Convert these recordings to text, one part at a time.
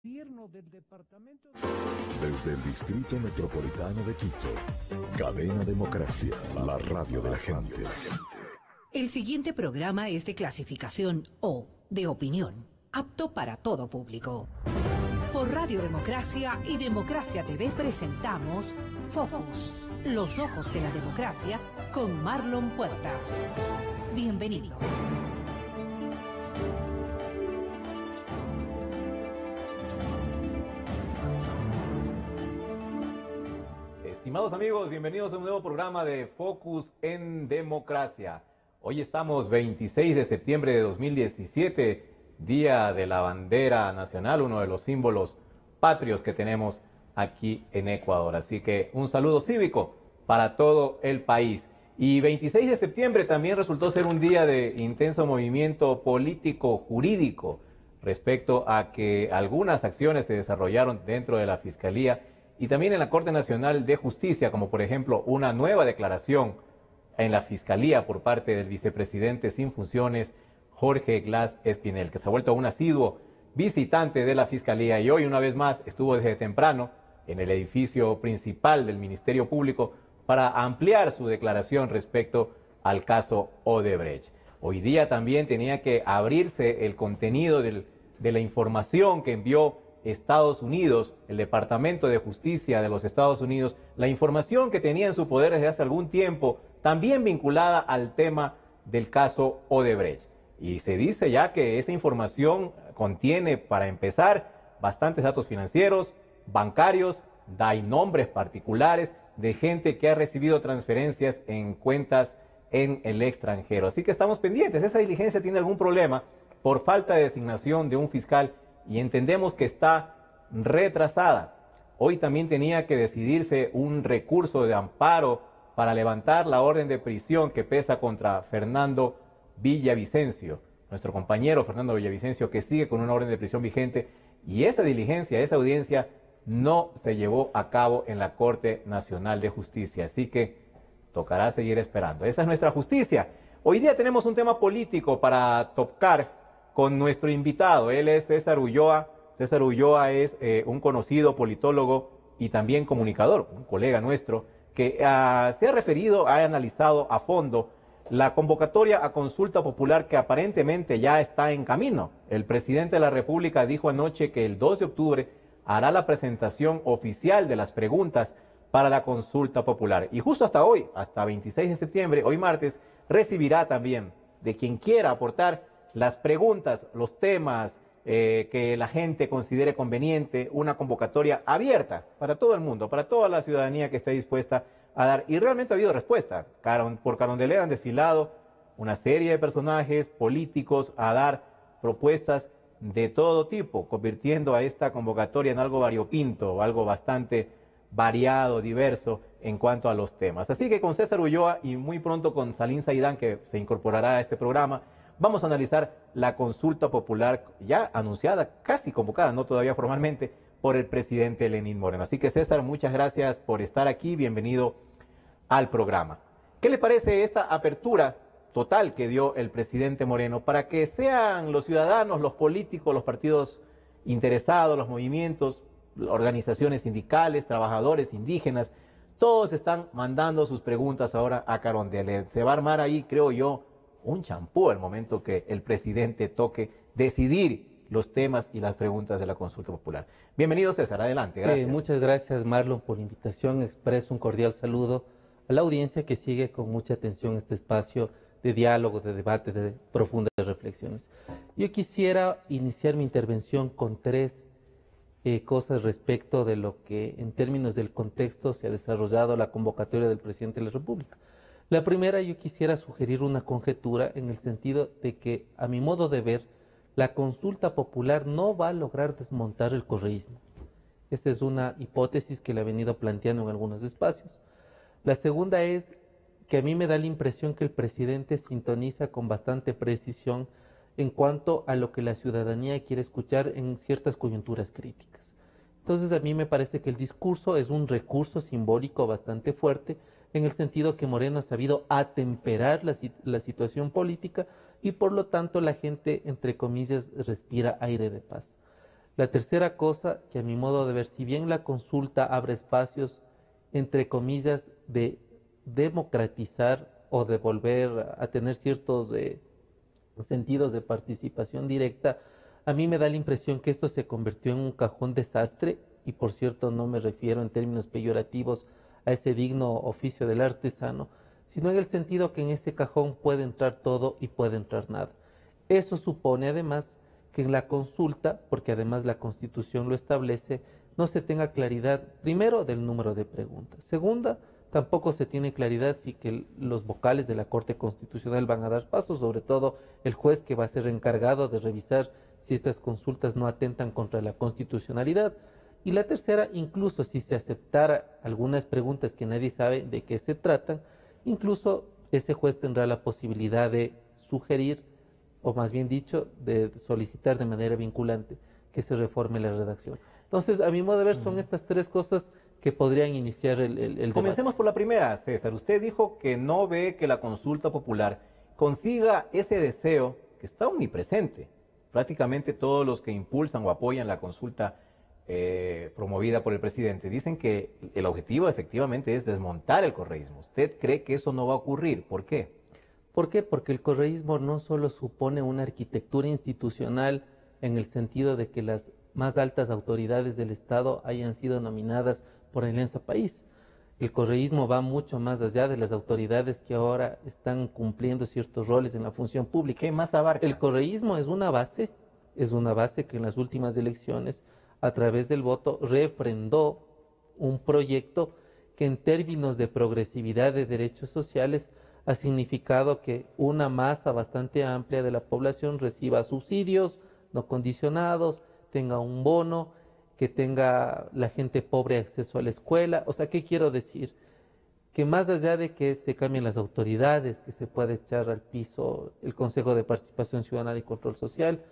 Gobierno del departamento Desde el Distrito Metropolitano de Quito, Cadena Democracia, la radio de la gente. El siguiente programa es de clasificación O, de opinión, apto para todo público. Por Radio Democracia y Democracia TV presentamos Focus, los ojos de la democracia, con Marlon Puertas. Bienvenido. Estimados amigos, bienvenidos a un nuevo programa de Focus en Democracia. Hoy estamos 26 de septiembre de 2017, Día de la Bandera Nacional, uno de los símbolos patrios que tenemos aquí en Ecuador. Así que un saludo cívico para todo el país. Y 26 de septiembre también resultó ser un día de intenso movimiento político-jurídico respecto a que algunas acciones se desarrollaron dentro de la Fiscalía y también en la Corte Nacional de Justicia, como por ejemplo una nueva declaración en la Fiscalía por parte del vicepresidente sin funciones, Jorge Glass Espinel, que se ha vuelto un asiduo visitante de la Fiscalía y hoy una vez más estuvo desde temprano en el edificio principal del Ministerio Público para ampliar su declaración respecto al caso Odebrecht. Hoy día también tenía que abrirse el contenido de la información que envió Estados Unidos, el Departamento de Justicia de los Estados Unidos, la información que tenía en su poder desde hace algún tiempo, también vinculada al tema del caso Odebrecht. Y se dice ya que esa información contiene, para empezar, bastantes datos financieros, bancarios, da nombres particulares de gente que ha recibido transferencias en cuentas en el extranjero. Así que estamos pendientes. Esa diligencia tiene algún problema por falta de designación de un fiscal y entendemos que está retrasada. Hoy también tenía que decidirse un recurso de amparo para levantar la orden de prisión que pesa contra Fernando Villavicencio, nuestro compañero Fernando Villavicencio, que sigue con una orden de prisión vigente, y esa diligencia, esa audiencia no se llevó a cabo en la Corte Nacional de Justicia, así que tocará seguir esperando. Esa es nuestra justicia. Hoy día tenemos un tema político para tocar con nuestro invitado. Él es César Ulloa. César Ulloa es un conocido politólogo y también comunicador, un colega nuestro, que se ha referido, ha analizado a fondo la convocatoria a consulta popular que aparentemente ya está en camino. El presidente de la República dijo anoche que el 2 de octubre hará la presentación oficial de las preguntas para la consulta popular. Y justo hasta hoy, hasta 26 de septiembre, hoy martes, recibirá también de quien quiera aportar las preguntas, los temas que la gente considere conveniente, una convocatoria abierta para todo el mundo, para toda la ciudadanía que esté dispuesta a dar. Y realmente ha habido respuesta. Por Carondelet han desfilado una serie de personajes políticos a dar propuestas de todo tipo, convirtiendo a esta convocatoria en algo variopinto, algo bastante variado, diverso en cuanto a los temas. Así que con César Ulloa y muy pronto con Salim Saidán, que se incorporará a este programa, vamos a analizar la consulta popular ya anunciada, casi convocada, no todavía formalmente, por el presidente Lenín Moreno. Así que César, muchas gracias por estar aquí, bienvenido al programa. ¿Qué le parece esta apertura total que dio el presidente Moreno para que sean los ciudadanos, los políticos, los partidos interesados, los movimientos, organizaciones sindicales, trabajadores, indígenas, todos están mandando sus preguntas ahora a Carondelet? Se va a armar ahí, creo yo, un champú al momento que el presidente toque decidir los temas y las preguntas de la consulta popular. Bienvenido, César, adelante, gracias. Muchas gracias, Marlon, por la invitación. Expreso un cordial saludo a la audiencia que sigue con mucha atención este espacio de diálogo, de debate, de profundas reflexiones. Yo quisiera iniciar mi intervención con tres cosas respecto de lo que en términos del contexto se ha desarrollado la convocatoria del presidente de la República. La primera, yo quisiera sugerir una conjetura en el sentido de que, a mi modo de ver, la consulta popular no va a lograr desmontar el correísmo. Esta es una hipótesis que le he venido planteando en algunos espacios. La segunda es que a mí me da la impresión que el presidente sintoniza con bastante precisión en cuanto a lo que la ciudadanía quiere escuchar en ciertas coyunturas críticas. Entonces, a mí me parece que el discurso es un recurso simbólico bastante fuerte, en el sentido que Moreno ha sabido atemperar la situación política y por lo tanto la gente, entre comillas, respira aire de paz. La tercera cosa, que a mi modo de ver, si bien la consulta abre espacios, entre comillas, de democratizar o de volver a tener ciertos sentidos de participación directa, a mí me da la impresión que esto se convirtió en un cajón desastre, y por cierto no me refiero en términos peyorativos a ese digno oficio del artesano, sino en el sentido que en ese cajón puede entrar todo y puede entrar nada. Eso supone además que en la consulta, porque además la Constitución lo establece, no se tenga claridad, primero, del número de preguntas. Segunda, tampoco se tiene claridad si que los vocales de la Corte Constitucional van a dar paso, sobre todo el juez que va a ser encargado de revisar si estas consultas no atentan contra la constitucionalidad. Y la tercera, incluso si se aceptara algunas preguntas que nadie sabe de qué se tratan, incluso ese juez tendrá la posibilidad de sugerir, o más bien dicho, de solicitar de manera vinculante que se reforme la redacción. Entonces, a mi modo de ver, son estas tres cosas que podrían iniciar el debate. Comencemos por la primera, César. Usted dijo que no ve que la consulta popular consiga ese deseo que está omnipresente. Prácticamente todos los que impulsan o apoyan la consulta promovida por el presidente dicen que el objetivo efectivamente es desmontar el correísmo. ¿Usted cree que eso no va a ocurrir? ¿Por qué? ¿Por qué? Porque el correísmo no solo supone una arquitectura institucional en el sentido de que las más altas autoridades del Estado hayan sido nominadas por Alianza País. El correísmo va mucho más allá de las autoridades que ahora están cumpliendo ciertos roles en la función pública. ¿Qué más abarca? El correísmo es una base que en las últimas elecciones, a través del voto, refrendó un proyecto que en términos de progresividad de derechos sociales ha significado que una masa bastante amplia de la población reciba subsidios no condicionados, tenga un bono, que tenga la gente pobre acceso a la escuela. O sea, ¿qué quiero decir? Que más allá de que se cambien las autoridades, que se pueda echar al piso el Consejo de Participación Ciudadana y Control Social,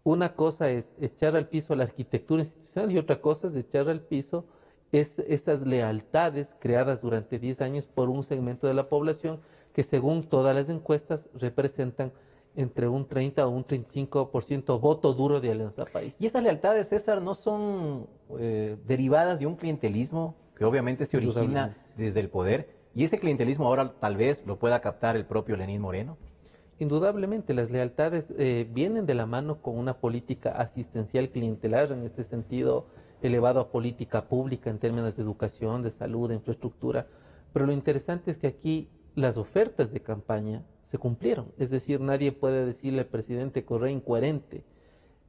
una cosa es echar al piso la arquitectura institucional y otra cosa es echar al piso esas lealtades creadas durante 10 años por un segmento de la población que según todas las encuestas representan entre un 30 o un 35% voto duro de Alianza País. ¿Y esas lealtades, César, no son derivadas de un clientelismo que obviamente se origina desde el poder? ¿Y ese clientelismo ahora tal vez lo pueda captar el propio Lenín Moreno? Indudablemente, las lealtades vienen de la mano con una política asistencial clientelar, en este sentido elevado a política pública en términos de educación, de salud, de infraestructura. Pero lo interesante es que aquí las ofertas de campaña se cumplieron. Es decir, nadie puede decirle al presidente Correa incoherente.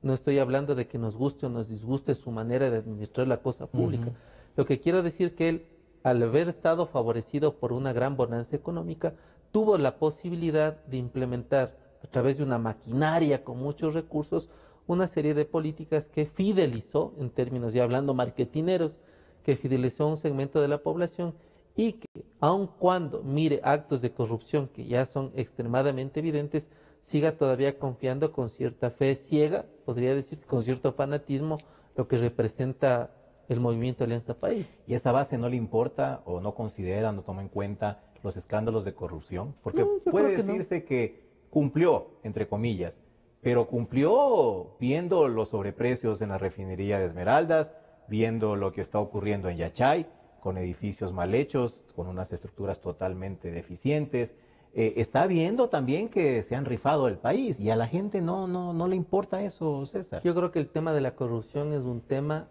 No estoy hablando de que nos guste o nos disguste su manera de administrar la cosa pública. Lo que quiero decir que él, al haber estado favorecido por una gran bonanza económica, tuvo la posibilidad de implementar a través de una maquinaria con muchos recursos una serie de políticas que fidelizó, en términos ya hablando marketineros, que fidelizó a un segmento de la población y que, aun cuando mire actos de corrupción que ya son extremadamente evidentes, siga todavía confiando con cierta fe ciega, podría decirse, con cierto fanatismo, lo que representa el movimiento Alianza País. ¿Y esa base no le importa o no considera, no toma en cuenta los escándalos de corrupción? Porque No, puede decirse que cumplió, entre comillas, pero cumplió viendo los sobreprecios en la refinería de Esmeraldas, viendo lo que está ocurriendo en Yachay, con edificios mal hechos, con unas estructuras totalmente deficientes. Está viendo también que se han rifado el país y a la gente no le importa eso, César. Yo creo que el tema de la corrupción es un tema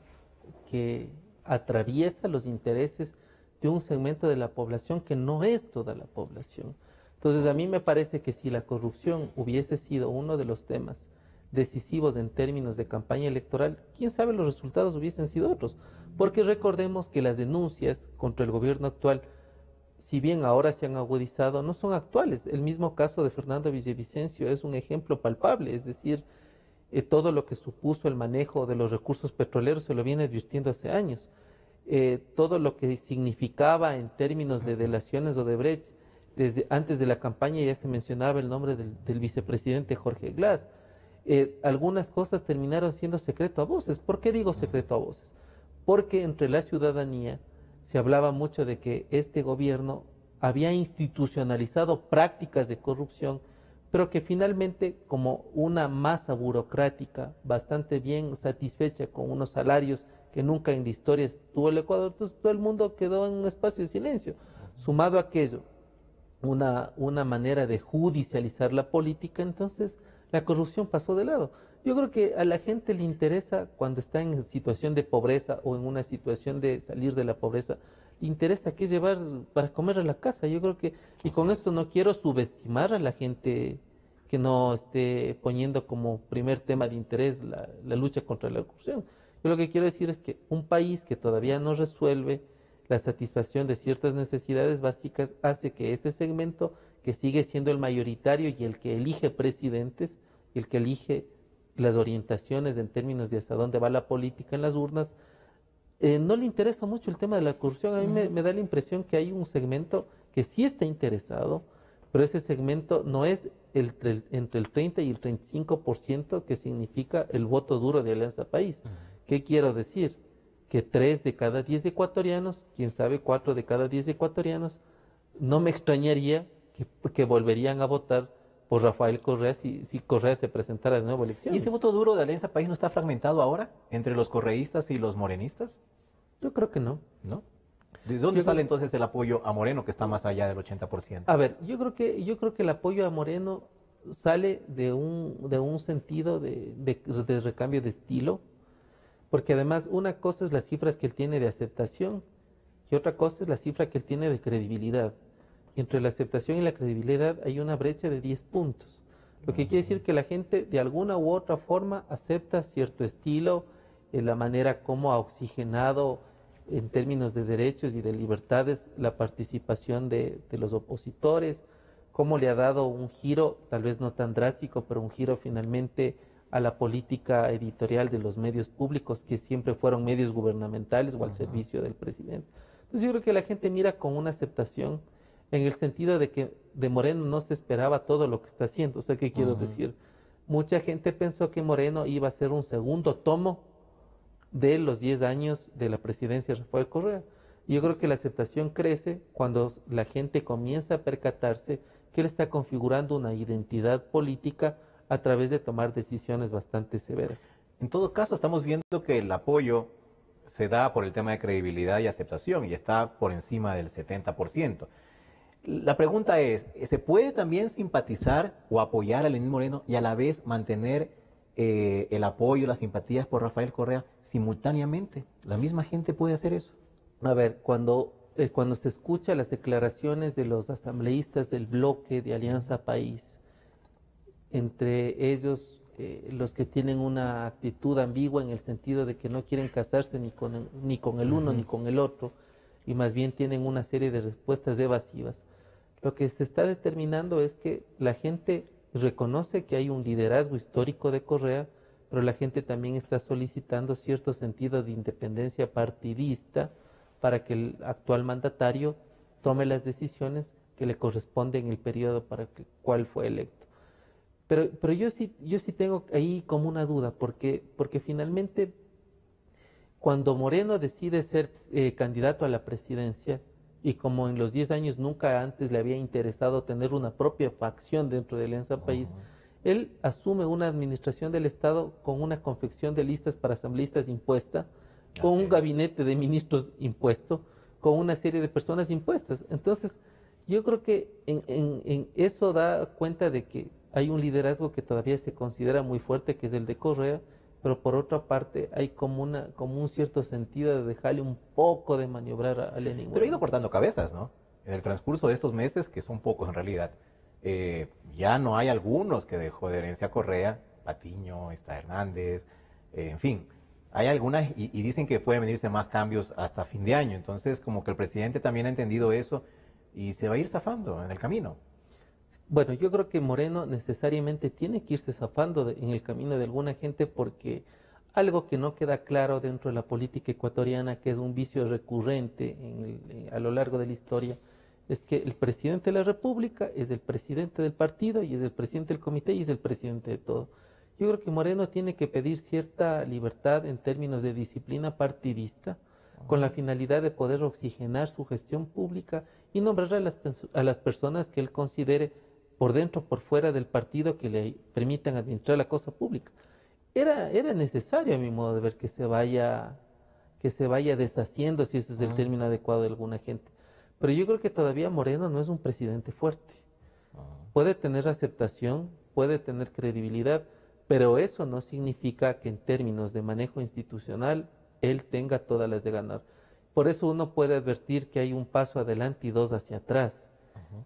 que atraviesa los intereses de un segmento de la población que no es toda la población. Entonces, a mí me parece que si la corrupción hubiese sido uno de los temas decisivos en términos de campaña electoral, quién sabe los resultados hubiesen sido otros. Porque recordemos que las denuncias contra el gobierno actual, si bien ahora se han agudizado, no son actuales. El mismo caso de Fernando Villavicencio es un ejemplo palpable, es decir, todo lo que supuso el manejo de los recursos petroleros se lo viene advirtiendo hace años. Todo lo que significaba en términos de delaciones o de Brecht, desde antes de la campaña ya se mencionaba el nombre del vicepresidente Jorge Glass. Algunas cosas terminaron siendo secreto a voces. ¿Por qué digo secreto a voces? Porque entre la ciudadanía se hablaba mucho de que este gobierno había institucionalizado prácticas de corrupción, pero que finalmente como una masa burocrática bastante bien satisfecha con unos salarios que nunca en la historia tuvo el Ecuador, entonces todo el mundo quedó en un espacio de silencio. Sumado a aquello, una manera de judicializar la política, entonces la corrupción pasó de lado. Yo creo que a la gente le interesa cuando está en situación de pobreza o en una situación de salir de la pobreza, le interesa qué llevar para comer a la casa. Yo creo que, y con esto no quiero subestimar a la gente que no esté poniendo como primer tema de interés la lucha contra la corrupción. Yo lo que quiero decir es que un país que todavía no resuelve la satisfacción de ciertas necesidades básicas hace que ese segmento, que sigue siendo el mayoritario y el que elige presidentes, el que elige las orientaciones en términos de hacia dónde va la política en las urnas, no le interesa mucho el tema de la corrupción. A mí me da la impresión que hay un segmento que sí está interesado, pero ese segmento no es entre el 30 y el 35% que significa el voto duro de Alianza País. ¿Qué quiero decir? Que 3 de cada 10 ecuatorianos, quién sabe 4 de cada 10 ecuatorianos, no me extrañaría que volverían a votar por Rafael Correa si Correa se presentara de nuevo a elecciones. ¿Y ese voto duro de Alianza País no está fragmentado ahora entre los correístas y los morenistas? Yo creo que no. ¿No? ¿De dónde sale entonces el apoyo a Moreno, que está más allá del 80%? A ver, yo creo que el apoyo a Moreno sale de un sentido de recambio de estilo, porque además una cosa es las cifras que él tiene de aceptación y otra cosa es la cifra que él tiene de credibilidad. Y entre la aceptación y la credibilidad hay una brecha de 10 puntos. Lo que quiere decir que la gente de alguna u otra forma acepta cierto estilo, la manera como ha oxigenado en términos de derechos y de libertades la participación de los opositores, cómo le ha dado un giro, tal vez no tan drástico, pero un giro finalmente a la política editorial de los medios públicos, que siempre fueron medios gubernamentales o al servicio del presidente. Entonces yo creo que la gente mira con una aceptación en el sentido de que de Moreno no se esperaba todo lo que está haciendo. O sea, ¿qué quiero decir? Mucha gente pensó que Moreno iba a ser un segundo tomo de los 10 años de la presidencia de Rafael Correa. Y yo creo que la aceptación crece cuando la gente comienza a percatarse que él está configurando una identidad política a través de tomar decisiones bastante severas. En todo caso, estamos viendo que el apoyo se da por el tema de credibilidad y aceptación y está por encima del 70%. La pregunta es, ¿se puede también simpatizar o apoyar a Lenín Moreno y a la vez mantener el apoyo, las simpatías por Rafael Correa simultáneamente? ¿La misma gente puede hacer eso? A ver, cuando se escucha las declaraciones de los asambleístas del bloque de Alianza País, entre ellos los que tienen una actitud ambigua en el sentido de que no quieren casarse ni con el uno ni con el otro, y más bien tienen una serie de respuestas evasivas, lo que se está determinando es que la gente reconoce que hay un liderazgo histórico de Correa, pero la gente también está solicitando cierto sentido de independencia partidista para que el actual mandatario tome las decisiones que le corresponden en el periodo para el cual fue electo. Pero yo sí tengo ahí como una duda, porque finalmente cuando Moreno decide ser candidato a la presidencia, y como en los 10 años nunca antes le había interesado tener una propia facción dentro de Alianza País, él asume una administración del Estado con una confección de listas para asambleístas impuesta, con un gabinete de ministros impuesto, con una serie de personas impuestas. Entonces, yo creo que en eso da cuenta de que hay un liderazgo que todavía se considera muy fuerte, que es el de Correa, pero por otra parte hay como un cierto sentido de dejarle un poco de maniobrar a Lenín. Pero ha ido cortando cabezas, ¿no? En el transcurso de estos meses, que son pocos en realidad, ya no hay algunos que dejó de herencia Correa, Patiño, está Hernández, en fin, hay algunas y dicen que pueden venirse más cambios hasta fin de año. Entonces, como que el presidente también ha entendido eso y se va a ir zafando en el camino. Bueno, yo creo que Moreno necesariamente tiene que irse zafando en el camino de alguna gente, porque algo que no queda claro dentro de la política ecuatoriana, que es un vicio recurrente a lo largo de la historia, es que el presidente de la República es el presidente del partido y es el presidente del comité y es el presidente de todo. Yo creo que Moreno tiene que pedir cierta libertad en términos de disciplina partidista, con la finalidad de poder oxigenar su gestión pública y nombrar a las personas que él considere por dentro, por fuera del partido, que le permitan administrar la cosa pública. Era necesario, a mi modo de ver, que se vaya deshaciendo, si ese es el término adecuado de alguna gente. Pero yo creo que todavía Moreno no es un presidente fuerte. Puede tener aceptación, puede tener credibilidad, pero eso no significa que en términos de manejo institucional él tenga todas las de ganar. Por eso uno puede advertir que hay un paso adelante y dos hacia atrás.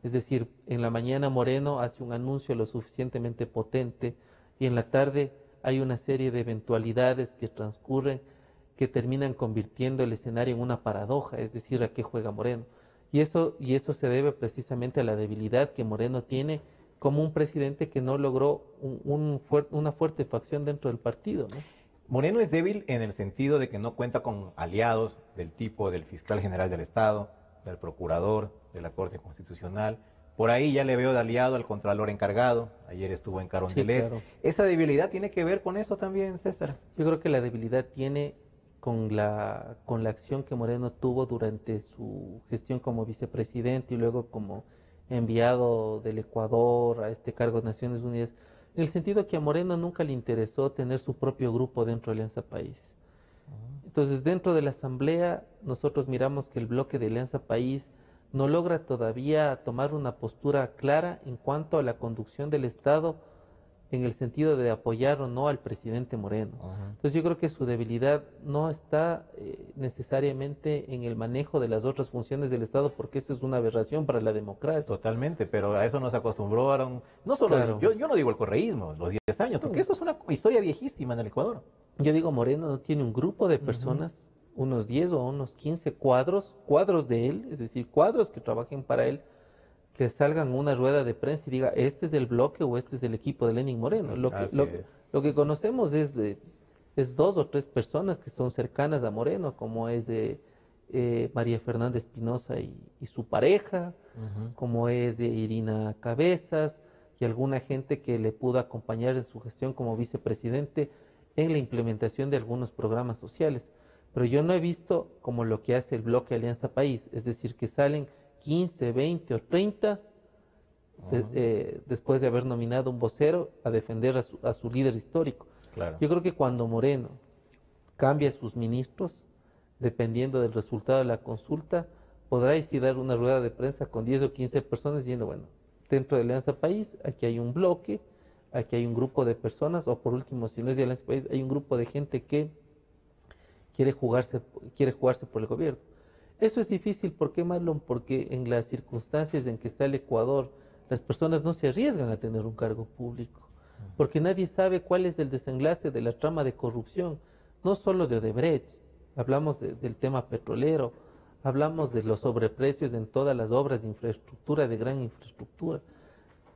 Es decir, en la mañana Moreno hace un anuncio lo suficientemente potente y en la tarde hay una serie de eventualidades que transcurren que terminan convirtiendo el escenario en una paradoja, es decir, ¿a qué juega Moreno? Y eso se debe precisamente a la debilidad que Moreno tiene como un presidente que no logró una fuerte facción dentro del partido, ¿no? Moreno es débil en el sentido de que no cuenta con aliados del tipo del fiscal general del Estado, del procurador, de la Corte Constitucional. Por ahí ya le veo de aliado al contralor encargado. Ayer estuvo en Carondelet. Sí, claro. ¿Esa debilidad tiene que ver con eso también, César? Yo creo que la debilidad tiene con la acción que Moreno tuvo durante su gestión como vicepresidente y luego como enviado del Ecuador a este cargo de Naciones Unidas, en el sentido que a Moreno nunca le interesó tener su propio grupo dentro de Alianza País. Entonces, dentro de la Asamblea, nosotros miramos que el bloque de Alianza País no logra todavía tomar una postura clara en cuanto a la conducción del Estado en el sentido de apoyar o no al presidente Moreno. Entonces yo creo que su debilidad no está necesariamente en el manejo de las otras funciones del Estado, porque eso es una aberración para la democracia. Totalmente, pero a eso nos acostumbraron, no solo, claro. yo no digo el correísmo, los 10 años, porque eso es una historia viejísima en el Ecuador. Yo digo, Moreno no tiene un grupo de personas, unos 10 o unos 15 cuadros de él, es decir, cuadros que trabajen para él, que salgan una rueda de prensa y diga, este es el bloque o este es el equipo de Lenín Moreno. Lo que conocemos es 2 o 3 personas que son cercanas a Moreno, como es María Fernanda Espinosa y su pareja, como es Irina Cabezas, y alguna gente que le pudo acompañar en su gestión como vicepresidente en la implementación de algunos programas sociales. Pero yo no he visto como lo que hace el bloque Alianza País, es decir, que salen 15, 20 o 30 después de haber nominado un vocero a defender a su líder histórico. Claro. Yo creo que cuando Moreno cambia sus ministros, dependiendo del resultado de la consulta, podrá dar una rueda de prensa con 10 o 15 personas diciendo, bueno, dentro de Alianza País, aquí hay un bloque, aquí hay un grupo de personas, o por último, si no es de Alianza País, hay un grupo de gente que quiere jugarse por el gobierno. Eso es difícil, ¿por qué, Marlon? Porque en las circunstancias en que está el Ecuador, las personas no se arriesgan a tener un cargo público, porque nadie sabe cuál es el desenlace de la trama de corrupción, no solo de Odebrecht, hablamos del tema petrolero, hablamos de los sobreprecios en todas las obras de infraestructura, de gran infraestructura.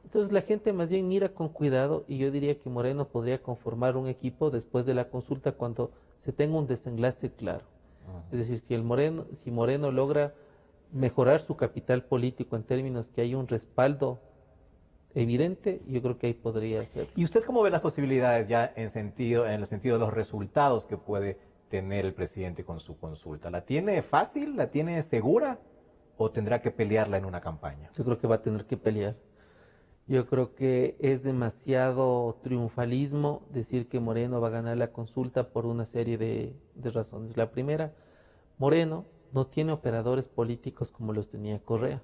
Entonces la gente más bien mira con cuidado y yo diría que Moreno podría conformar un equipo después de la consulta cuando se tenga un desenlace claro. Es decir, si Moreno logra mejorar su capital político en términos que hay un respaldo evidente, yo creo que ahí podría ser. ¿Y usted cómo ve las posibilidades ya en el sentido de los resultados que puede tener el presidente con su consulta? ¿La tiene fácil? ¿La tiene segura? ¿O tendrá que pelearla en una campaña? Yo creo que va a tener que pelear. Yo creo que es demasiado triunfalismo decir que Moreno va a ganar la consulta por una serie de razones. La primera, Moreno no tiene operadores políticos como los tenía Correa.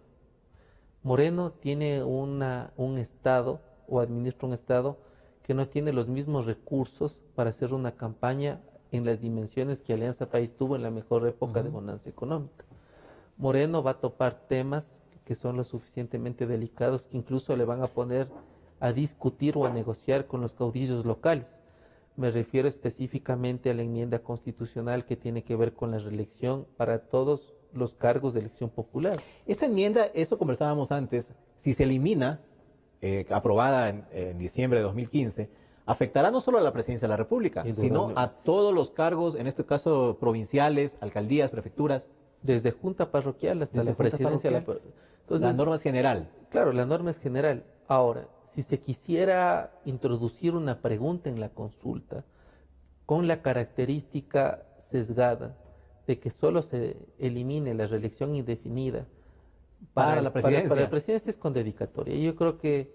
Moreno tiene un Estado o administra un Estado que no tiene los mismos recursos para hacer una campaña en las dimensiones que Alianza País tuvo en la mejor época de bonanza económica. Moreno va a topar temas que son lo suficientemente delicados que incluso le van a poner a discutir o a negociar con los caudillos locales. Me refiero específicamente a la enmienda constitucional que tiene que ver con la reelección para todos los cargos de elección popular. Esta enmienda, eso conversábamos antes, si se elimina, aprobada en diciembre de 2015, afectará no solo a la presidencia de la República, sino a todos los cargos, en este caso provinciales, alcaldías, prefecturas. Desde junta parroquial hasta la presidencia. Entonces, la norma es general. Claro, la norma es general. Ahora, si se quisiera introducir una pregunta en la consulta con la característica sesgada de que solo se elimine la reelección indefinida para la presidencia es con dedicatoria. Yo creo que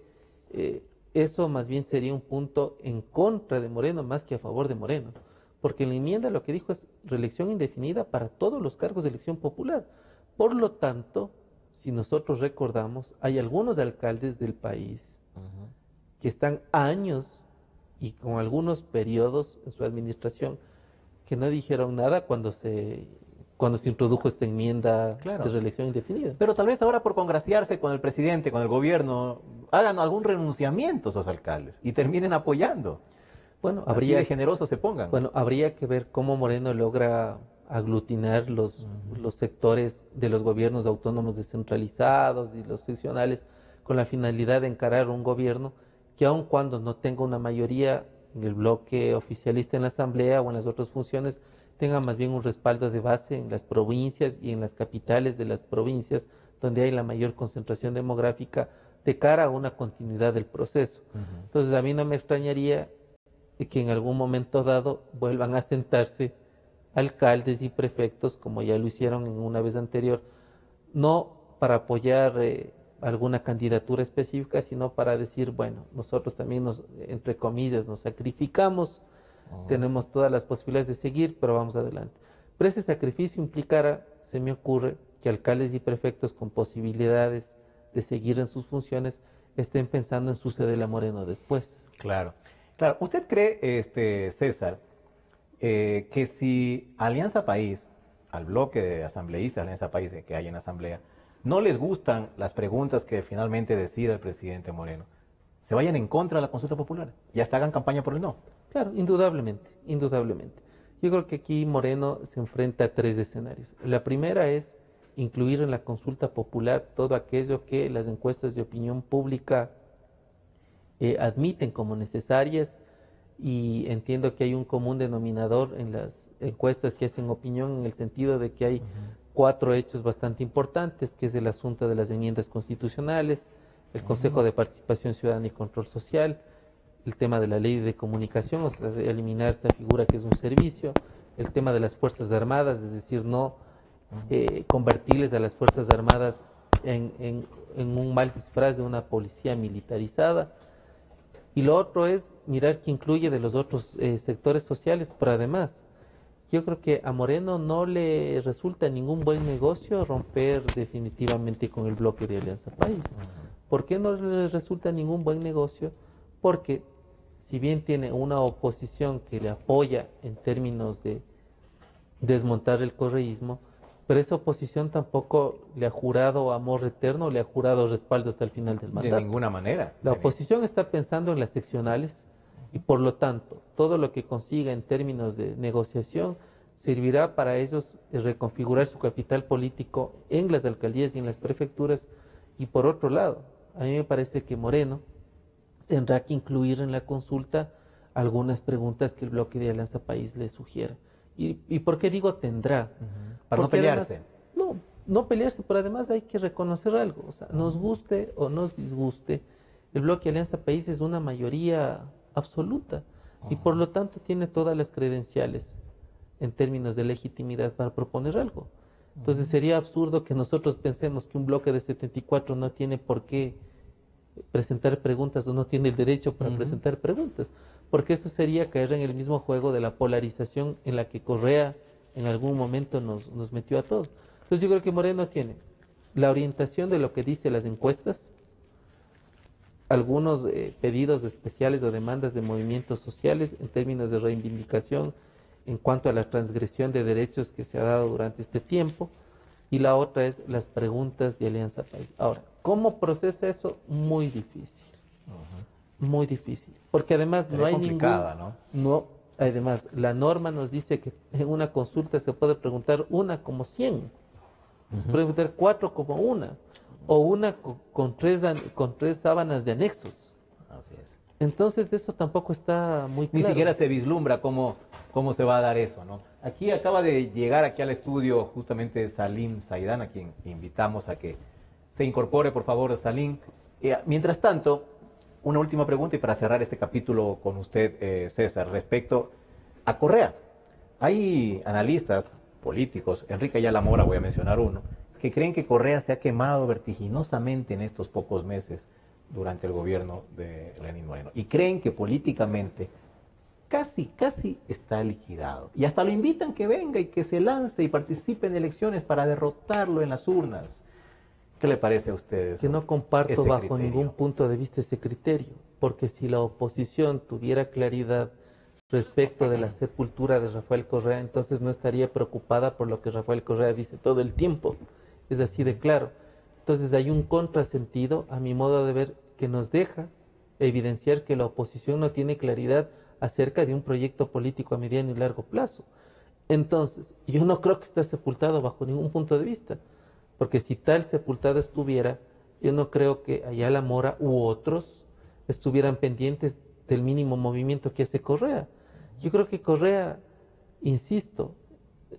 eso más bien sería un punto en contra de Moreno más que a favor de Moreno. Porque en la enmienda lo que dijo es reelección indefinida para todos los cargos de elección popular. Por lo tanto, si nosotros recordamos, hay algunos alcaldes del país que están años y con algunos periodos en su administración que no dijeron nada cuando se introdujo esta enmienda de reelección indefinida. Pero tal vez ahora por congraciarse con el presidente, con el gobierno, hagan algún renunciamiento esos alcaldes y terminen apoyando. Bueno, así de generosos se pongan. Bueno, habría que ver cómo Moreno logra aglutinar los sectores de los gobiernos autónomos descentralizados y los seccionales con la finalidad de encarar un gobierno que aun cuando no tenga una mayoría en el bloque oficialista en la Asamblea o en las otras funciones, tenga más bien un respaldo de base en las provincias y en las capitales de las provincias, donde hay la mayor concentración demográfica, de cara a una continuidad del proceso. Entonces, a mí no me extrañaría que en algún momento dado vuelvan a sentarse alcaldes y prefectos, como ya lo hicieron en una vez anterior, no para apoyar alguna candidatura específica, sino para decir, bueno, nosotros también entre comillas, nos sacrificamos, tenemos todas las posibilidades de seguir, pero vamos adelante. Pero ese sacrificio implicará, se me ocurre, que alcaldes y prefectos con posibilidades de seguir en sus funciones estén pensando en sucederle a Moreno después. Claro. Claro, ¿usted cree, César, que si Alianza País, al bloque de asambleístas de Alianza País que hay en la Asamblea, no les gustan las preguntas que finalmente decida el presidente Moreno, se vayan en contra de la consulta popular y hasta hagan campaña por el no? Claro, indudablemente, indudablemente. Yo creo que aquí Moreno se enfrenta a tres escenarios. La primera es incluir en la consulta popular todo aquello que las encuestas de opinión pública admiten como necesarias, y entiendo que hay un común denominador en las encuestas que hacen opinión en el sentido de que hay 4 hechos bastante importantes, que es el asunto de las enmiendas constitucionales, el Consejo de Participación Ciudadana y Control Social, el tema de la ley de comunicación, o sea, eliminar esta figura que es un servicio, el tema de las Fuerzas Armadas, es decir, no convertirles a las Fuerzas Armadas en un mal disfraz de una policía militarizada. Y lo otro es mirar qué incluye de los otros sectores sociales, pero además, yo creo que a Moreno no le resulta ningún buen negocio romper definitivamente con el bloque de Alianza País. ¿Por qué no le resulta ningún buen negocio? Porque si bien tiene una oposición que le apoya en términos de desmontar el correísmo, pero esa oposición tampoco le ha jurado amor eterno, le ha jurado respaldo hasta el final del mandato. De ninguna manera. La oposición está pensando en las seccionales y por lo tanto todo lo que consiga en términos de negociación servirá para ellos reconfigurar su capital político en las alcaldías y en las prefecturas. Y por otro lado, a mí me parece que Moreno tendrá que incluir en la consulta algunas preguntas que el bloque de Alianza País le sugiera. ¿Y por qué digo tendrá? Para no pelearse. Además, no pelearse, pero además hay que reconocer algo. O sea, nos guste o nos disguste, el bloque Alianza País es una mayoría absoluta y por lo tanto tiene todas las credenciales en términos de legitimidad para proponer algo. Entonces sería absurdo que nosotros pensemos que un bloque de 74 no tiene por qué presentar preguntas o no tiene el derecho para presentar preguntas, porque eso sería caer en el mismo juego de la polarización en la que Correa en algún momento nos metió a todos. Entonces yo creo que Moreno tiene la orientación de lo que dice las encuestas, algunos pedidos especiales o demandas de movimientos sociales en términos de reivindicación en cuanto a la transgresión de derechos que se ha dado durante este tiempo, y la otra es las preguntas de Alianza País. Ahora, ¿cómo procesa eso? Muy difícil. Muy difícil. Porque además no hay ningún... Además, la norma nos dice que en una consulta se puede preguntar una como 100. Se puede preguntar 4 como una. O una con tres sábanas de anexos. Así es. Entonces eso tampoco está muy claro. Ni siquiera se vislumbra cómo se va a dar eso, ¿no? Aquí acaba de llegar aquí al estudio justamente Salim Saidán, a quien invitamos a que se incorpore, por favor, Salim. Mientras tanto, una última pregunta y para cerrar este capítulo con usted, César, respecto a Correa. Hay analistas políticos, Enrique Ayala Mora, voy a mencionar uno, que creen que Correa se ha quemado vertiginosamente en estos pocos meses. durante el gobierno de Lenín Moreno. Y creen que políticamente casi está liquidado. Y hasta lo invitan que venga y que se lance y participe en elecciones para derrotarlo en las urnas. ¿Qué le parece a ustedes? Que no comparto ese bajo criterio? ningún punto de vista ese criterio, porque si la oposición tuviera claridad respecto de la sepultura de Rafael Correa, entonces no estaría preocupada por lo que Rafael Correa dice todo el tiempo. Es así de claro. Entonces hay un contrasentido, a mi modo de ver, que nos deja evidenciar que la oposición no tiene claridad acerca de un proyecto político a mediano y largo plazo. Entonces, yo no creo que esté sepultado bajo ningún punto de vista, porque si tal sepultado estuviera, yo no creo que Ayala Mora u otros estuvieran pendientes del mínimo movimiento que hace Correa. Yo creo que Correa, insisto,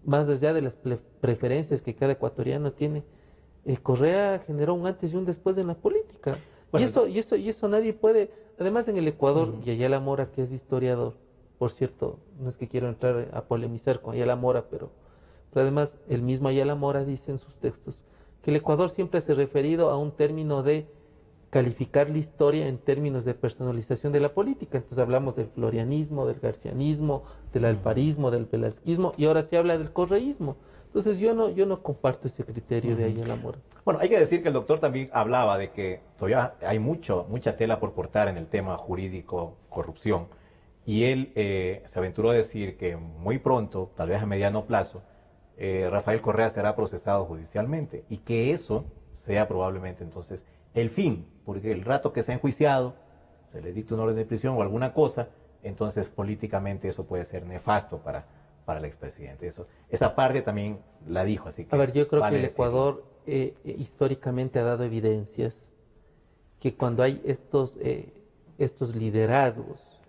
más allá de las preferencias que cada ecuatoriano tiene, Correa generó un antes y un después en la política. Bueno, y eso nadie puede. Además, en el Ecuador, y Ayala Mora, que es historiador, por cierto, no es que quiero entrar a polemizar con Ayala Mora, pero además el mismo Ayala Mora dice en sus textos que el Ecuador siempre se ha referido a un término de calificar la historia en términos de personalización de la política. Entonces hablamos del florianismo, del garcianismo, del alfarismo, del velazquismo, y ahora se habla del correísmo. Entonces yo no comparto ese criterio de Ayala Mora. Bueno, hay que decir que el doctor también hablaba de que todavía hay mucha tela por cortar en el tema jurídico, corrupción, y él se aventuró a decir que muy pronto, tal vez a mediano plazo, Rafael Correa será procesado judicialmente, y que eso sea probablemente entonces el fin, porque el rato que se ha enjuiciado, se le dicta un orden de prisión o alguna cosa, entonces políticamente eso puede ser nefasto para el expresidente. Esa parte también la dijo, así que... A ver, yo creo vale que el Ecuador históricamente ha dado evidencias que cuando hay estos liderazgos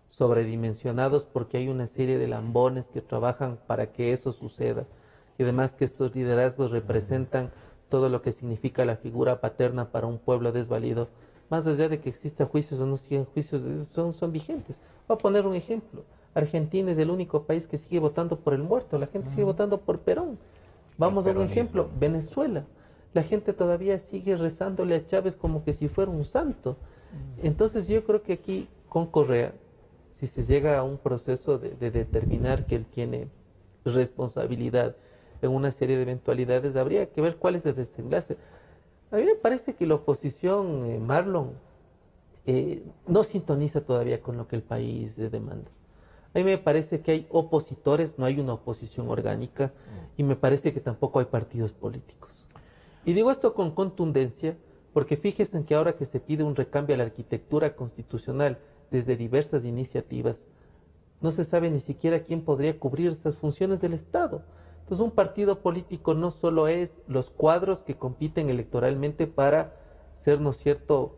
sobredimensionados, porque hay una serie de lambones que trabajan para que eso suceda, y además que estos liderazgos representan todo lo que significa la figura paterna para un pueblo desvalido, más allá de que existan juicios o no sigan juicios, son vigentes. Voy a poner un ejemplo. Argentina es el único país que sigue votando por el muerto, la gente sigue votando por Perón. Vamos a un ejemplo, Venezuela. La gente todavía sigue rezándole a Chávez como que si fuera un santo. Entonces yo creo que aquí con Correa, si se llega a un proceso de determinar que él tiene responsabilidad en una serie de eventualidades, habría que ver cuál es el desenlace. A mí me parece que la oposición, Marlon, no sintoniza todavía con lo que el país demanda. A mí me parece que hay opositores, no hay una oposición orgánica, y me parece que tampoco hay partidos políticos. Y digo esto con contundencia, porque fíjense en que ahora que se pide un recambio a la arquitectura constitucional desde diversas iniciativas, no se sabe ni siquiera quién podría cubrir esas funciones del Estado. Entonces un partido político no solo es los cuadros que compiten electoralmente para ser, ¿no es cierto?,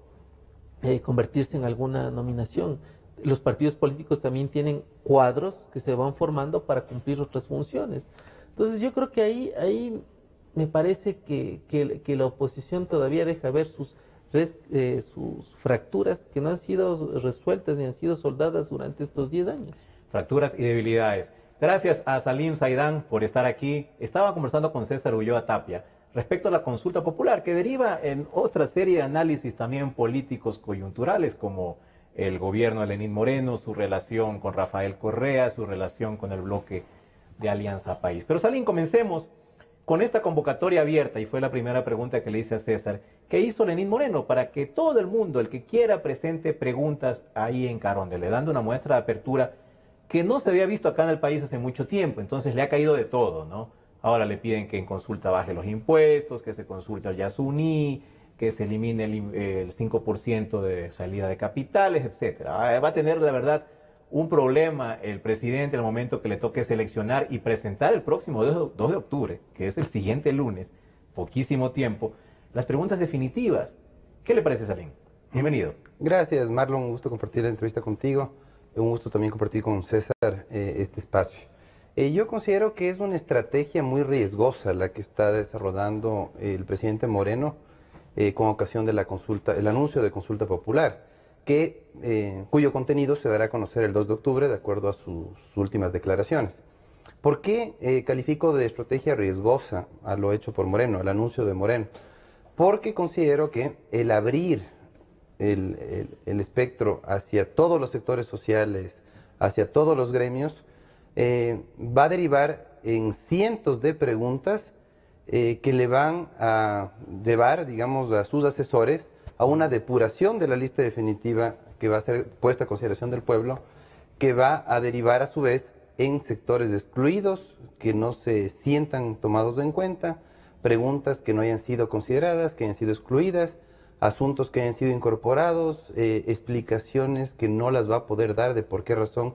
convertirse en alguna nominación. Los partidos políticos también tienen cuadros que se van formando para cumplir otras funciones. Entonces yo creo que ahí me parece que la oposición todavía deja ver sus fracturas que no han sido resueltas ni han sido soldadas durante estos 10 años. Fracturas y debilidades. Gracias a Salim Saidán por estar aquí. Estaba conversando con César Ulloa Tapia respecto a la consulta popular, que deriva en otra serie de análisis también políticos coyunturales, como el gobierno de Lenín Moreno, su relación con Rafael Correa, su relación con el bloque de Alianza País. Pero Salim, comencemos con esta convocatoria abierta, y fue la primera pregunta que le hice a César. ¿Qué hizo Lenín Moreno para que todo el mundo, el que quiera, presente preguntas ahí en Carondelet, dando una muestra de apertura que no se había visto acá en el país hace mucho tiempo? Entonces le ha caído de todo, ¿no? Ahora le piden que en consulta baje los impuestos, que se consulte al Yasuní, que se elimine el 5% de salida de capitales, etcétera. Va a tener, la verdad, un problema el presidente en el momento que le toque seleccionar y presentar el próximo 2 de octubre, que es el siguiente lunes, poquísimo tiempo, las preguntas definitivas. ¿Qué le parece, Salim? Bienvenido. Gracias, Marlon. Un gusto compartir la entrevista contigo. Un gusto también compartir con César este espacio. Yo considero que es una estrategia muy riesgosa la que está desarrollando el presidente Moreno con ocasión de la consulta, el anuncio de consulta popular, cuyo contenido se dará a conocer el 2 de octubre de acuerdo a sus últimas declaraciones. ¿Por qué califico de estrategia riesgosa a lo hecho por Moreno, el anuncio de Moreno? Porque considero que el abrir el espectro hacia todos los sectores sociales, hacia todos los gremios, va a derivar en cientos de preguntas que le van a llevar, digamos, a sus asesores a una depuración de la lista definitiva que va a ser puesta a consideración del pueblo, que va a derivar a su vez en sectores excluidos, que no se sientan tomados en cuenta, preguntas que no hayan sido consideradas, que hayan sido excluidas, asuntos que hayan sido incorporados, explicaciones que no las va a poder dar de por qué razón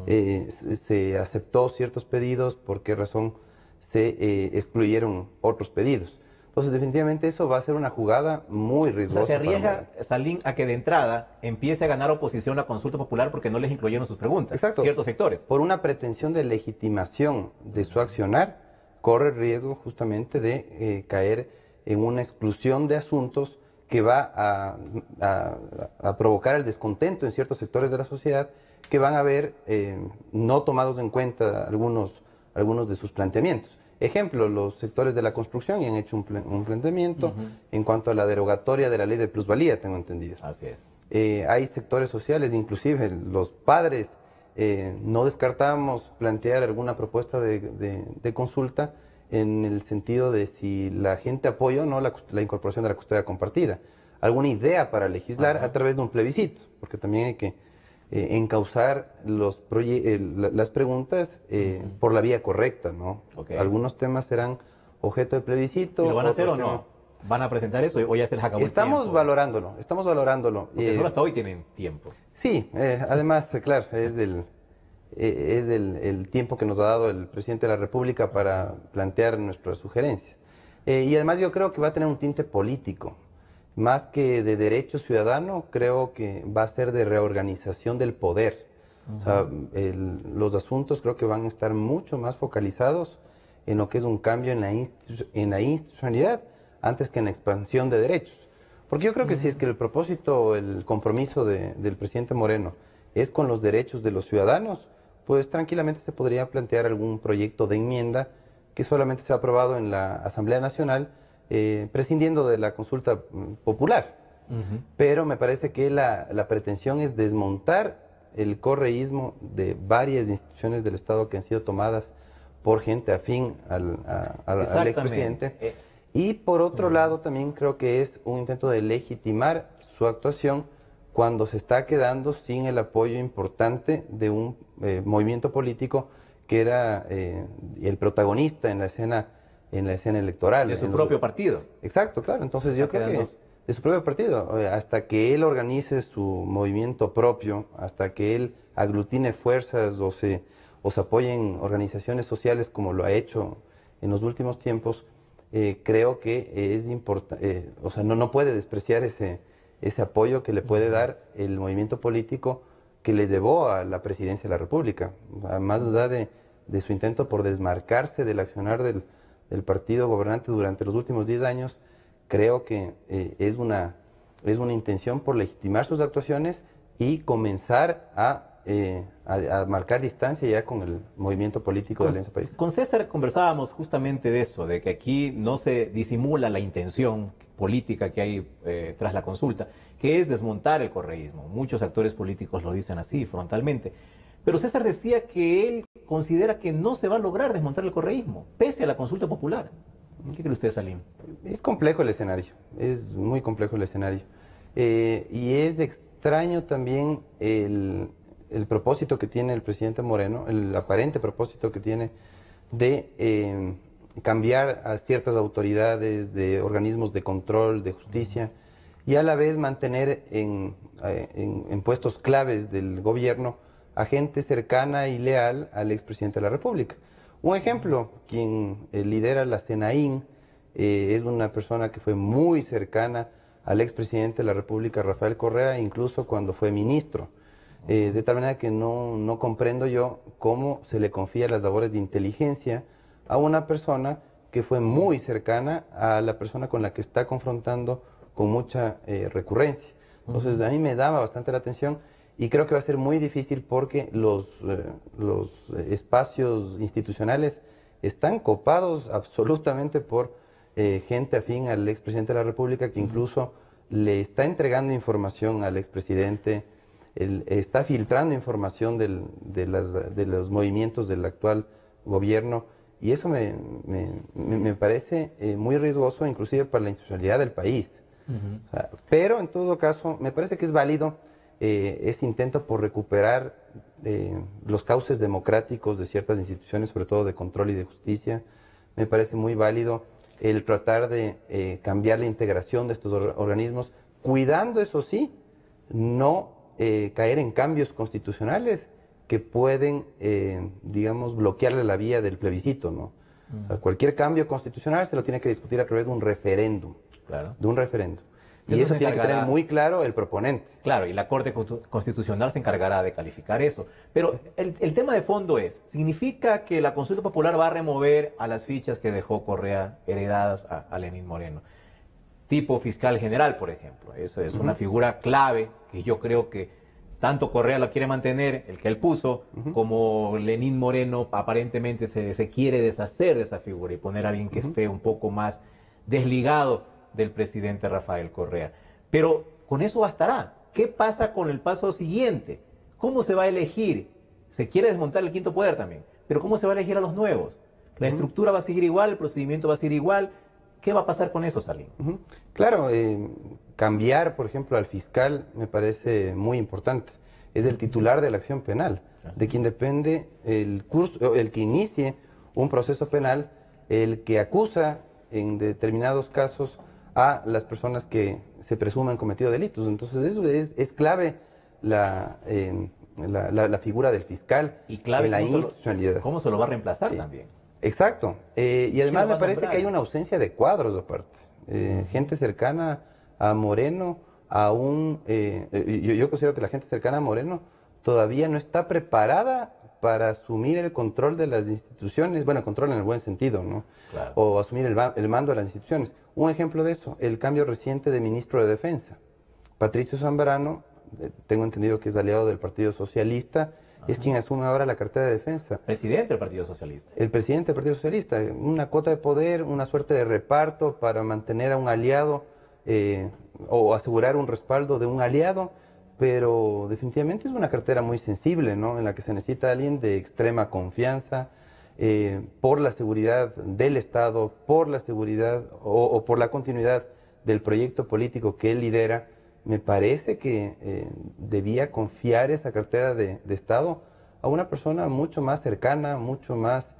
se aceptó ciertos pedidos, por qué razón se excluyeron otros pedidos. Entonces, definitivamente eso va a ser una jugada muy riesgosa. O sea, se arriesga, Salim, a que de entrada empiece a ganar oposición la consulta popular porque no les incluyeron sus preguntas. Exacto. Ciertos sectores. Por una pretensión de legitimación de su accionar, corre el riesgo justamente de caer en una exclusión de asuntos que va a provocar el descontento en ciertos sectores de la sociedad que van a ver no tomados en cuenta algunos de sus planteamientos. Ejemplo, los sectores de la construcción ya han hecho un planteamiento en cuanto a la derogatoria de la ley de plusvalía, tengo entendido. Así es. Hay sectores sociales, inclusive los padres, no descartamos plantear alguna propuesta de consulta en el sentido de si la gente apoya o no la incorporación de la custodia compartida. Alguna idea para legislar a través de un plebiscito, porque también hay que encauzar las preguntas por la vía correcta, ¿no? Okay. Algunos temas serán objeto de plebiscito. ¿Y lo van a hacer o no? ¿Van a presentar eso o ya se les acabó el tiempo? Estamos valorándolo. Porque solo hasta hoy tienen tiempo. Sí, además, claro, es el tiempo que nos ha dado el presidente de la República para plantear nuestras sugerencias. Y además yo creo que va a tener un tinte político. Más que de derecho ciudadano, creo que va a ser de reorganización del poder. O sea, los asuntos creo que van a estar mucho más focalizados en lo que es un cambio en la institucionalidad antes que en la expansión de derechos. Porque yo creo que si es que el propósito, el compromiso del presidente Moreno es con los derechos de los ciudadanos, pues tranquilamente se podría plantear algún proyecto de enmienda que solamente se ha aprobado en la Asamblea Nacional, prescindiendo de la consulta popular. Pero me parece que la pretensión es desmontar el correísmo de varias instituciones del Estado que han sido tomadas por gente afín al expresidente. Y por otro lado también creo que es un intento de legitimar su actuación cuando se está quedando sin el apoyo importante de un movimiento político que era el protagonista en la escena electoral. De su propio partido. Exacto, claro. Entonces yo creo que de su propio partido, hasta que él organice su movimiento propio, hasta que él aglutine fuerzas o se apoyen organizaciones sociales como lo ha hecho en los últimos tiempos, creo que es importante, o sea, no puede despreciar ese apoyo que le puede dar el movimiento político que le llevó a la presidencia de la República, más allá de su intento por desmarcarse del accionar del partido gobernante durante los últimos 10 años, creo que es una intención por legitimar sus actuaciones y comenzar a marcar distancia ya con el movimiento político de ese país. Con César conversábamos justamente de eso, de que aquí no se disimula la intención política que hay tras la consulta, que es desmontar el correísmo. Muchos actores políticos lo dicen así, frontalmente. Pero César decía que él considera que no se va a lograr desmontar el correísmo, pese a la consulta popular. ¿Qué cree usted, Salim? Es complejo el escenario, es muy complejo el escenario. Y es extraño también el propósito que tiene el presidente Moreno, el aparente propósito que tiene de cambiar a ciertas autoridades, de organismos de control, de justicia, y a la vez mantener en puestos claves del gobierno a gente cercana y leal al expresidente de la República. Un ejemplo, quien lidera la CENAIN es una persona que fue muy cercana al expresidente de la República, Rafael Correa, incluso cuando fue ministro. De tal manera que no comprendo yo cómo se le confía las labores de inteligencia a una persona que fue muy cercana a la persona con la que está confrontando con mucha recurrencia. Entonces, a mí me daba bastante la atención y creo que va a ser muy difícil porque los espacios institucionales están copados absolutamente por gente afín al expresidente de la República que incluso le está entregando información al expresidente, está filtrando información de los movimientos del actual gobierno, y eso me parece muy riesgoso, inclusive para la institucionalidad del país. O sea, pero en todo caso, me parece que es válido ese intento por recuperar los cauces democráticos de ciertas instituciones, sobre todo de control y de justicia. Me parece muy válido el tratar de cambiar la integración de estos organismos, cuidando, eso sí, no caer en cambios constitucionales que pueden, digamos, bloquearle la vía del plebiscito, ¿no? O sea, cualquier cambio constitucional se lo tiene que discutir a través de un referéndum. Claro. De un referéndum. Y eso tiene que tener muy claro el proponente. Claro, y la Corte Constitucional se encargará de calificar eso. Pero el tema de fondo es, ¿significa que la consulta popular va a remover a las fichas que dejó Correa heredadas a Lenín Moreno? Tipo fiscal general, por ejemplo. Eso es una figura clave que yo creo que tanto Correa lo quiere mantener, el que él puso, como Lenín Moreno aparentemente se quiere deshacer de esa figura y poner a alguien que esté un poco más desligado del presidente Rafael Correa. Pero con eso bastará. ¿Qué pasa con el paso siguiente? ¿Cómo se va a elegir? Se quiere desmontar el quinto poder también, pero ¿cómo se va a elegir a los nuevos? ¿La estructura va a seguir igual? ¿El procedimiento va a seguir igual? ¿Qué va a pasar con eso, Salim? Claro, cambiar, por ejemplo, al fiscal me parece muy importante. Es el titular de la acción penal, de quien depende el que inicie un proceso penal, el que acusa en determinados casos a las personas que se presumen cometido delitos. Entonces eso es clave la figura del fiscal y clave en la institucionalidad. ¿Cómo se lo va a reemplazar también? Exacto. Y además me parece que hay una ausencia de cuadros aparte. Gente cercana a Moreno, yo considero que la gente cercana a Moreno todavía no está preparada para asumir el control de las instituciones, bueno, control en el buen sentido, ¿no? Claro. O asumir el mando de las instituciones. Un ejemplo de eso, el cambio reciente de ministro de Defensa. Patricio Zambrano, tengo entendido que es aliado del Partido Socialista, es quien asume ahora la cartera de Defensa. Presidente del Partido Socialista. El presidente del Partido Socialista, una cuota de poder, una suerte de reparto para mantener a un aliado o asegurar un respaldo de un aliado, pero definitivamente es una cartera muy sensible, ¿no? En la que se necesita alguien de extrema confianza por la seguridad del Estado, por la seguridad o por la continuidad del proyecto político que él lidera. Me parece que debía confiar esa cartera de Estado a una persona mucho más cercana, mucho más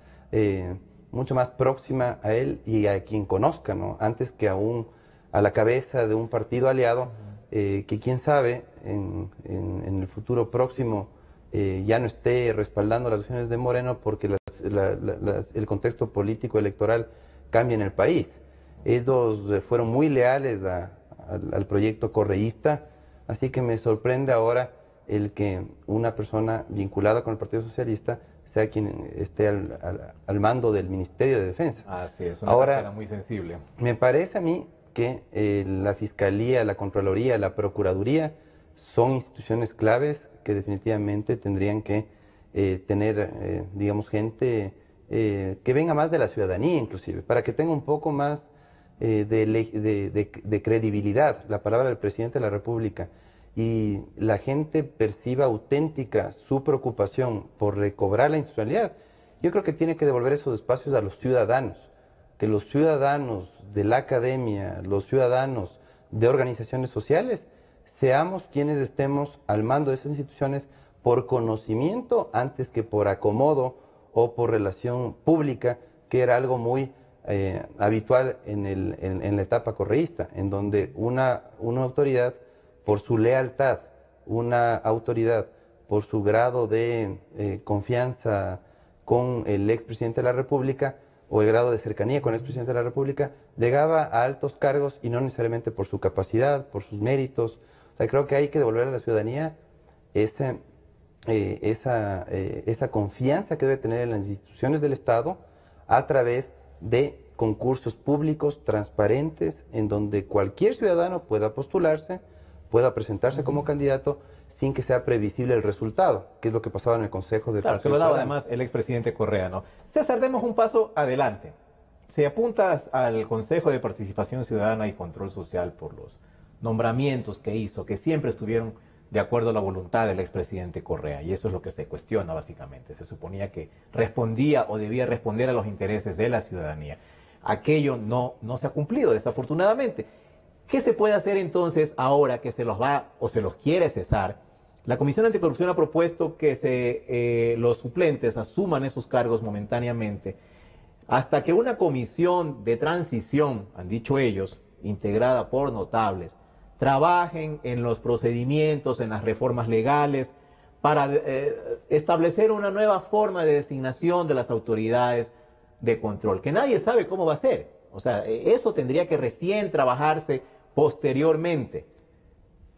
próxima a él y a quien conozca, ¿no? Antes que a la cabeza de un partido aliado que quién sabe en el futuro próximo ya no esté respaldando las acciones de Moreno porque el contexto político electoral cambia en el país. Ellos fueron muy leales al proyecto correísta, así que me sorprende ahora el que una persona vinculada con el Partido Socialista sea quien esté al mando del Ministerio de Defensa. Así es, una cartera muy sensible. Me parece a mí que la Fiscalía, la Contraloría, la Procuraduría son instituciones claves que definitivamente tendrían que tener, digamos, gente que venga más de la ciudadanía inclusive, para que tenga un poco más de credibilidad la palabra del presidente de la República y la gente perciba auténtica su preocupación por recobrar la institucionalidad. Yo creo que tiene que devolver esos espacios a los ciudadanos, que los ciudadanos de la academia, los ciudadanos de organizaciones sociales, seamos quienes estemos al mando de esas instituciones por conocimiento antes que por acomodo o por relación pública, que era algo muy habitual en la etapa correísta, en donde una autoridad, por su lealtad, una autoridad, por su grado de confianza con el expresidente de la República, o el grado de cercanía con el expresidente de la República, llegaba a altos cargos y no necesariamente por su capacidad, por sus méritos. O sea, creo que hay que devolver a la ciudadanía esa confianza que debe tener en las instituciones del Estado a través de concursos públicos transparentes en donde cualquier ciudadano pueda postularse, pueda presentarse como candidato sin que sea previsible el resultado, que es lo que pasaba en el Consejo de Claro, que lo daba además el expresidente Correa, ¿no? César, demos un paso adelante. Si apuntas al Consejo de Participación Ciudadana y Control Social por los nombramientos que hizo, que siempre estuvieron de acuerdo a la voluntad del expresidente Correa, y eso es lo que se cuestiona básicamente. Se suponía que respondía o debía responder a los intereses de la ciudadanía. Aquello no se ha cumplido, desafortunadamente. ¿Qué se puede hacer entonces ahora que se los va o se los quiere cesar? La Comisión Anticorrupción ha propuesto que los suplentes asuman esos cargos momentáneamente hasta que una comisión de transición, han dicho ellos, integrada por notables, trabajen en los procedimientos, en las reformas legales, para establecer una nueva forma de designación de las autoridades de control, que nadie sabe cómo va a ser. O sea, eso tendría que recién trabajarse posteriormente.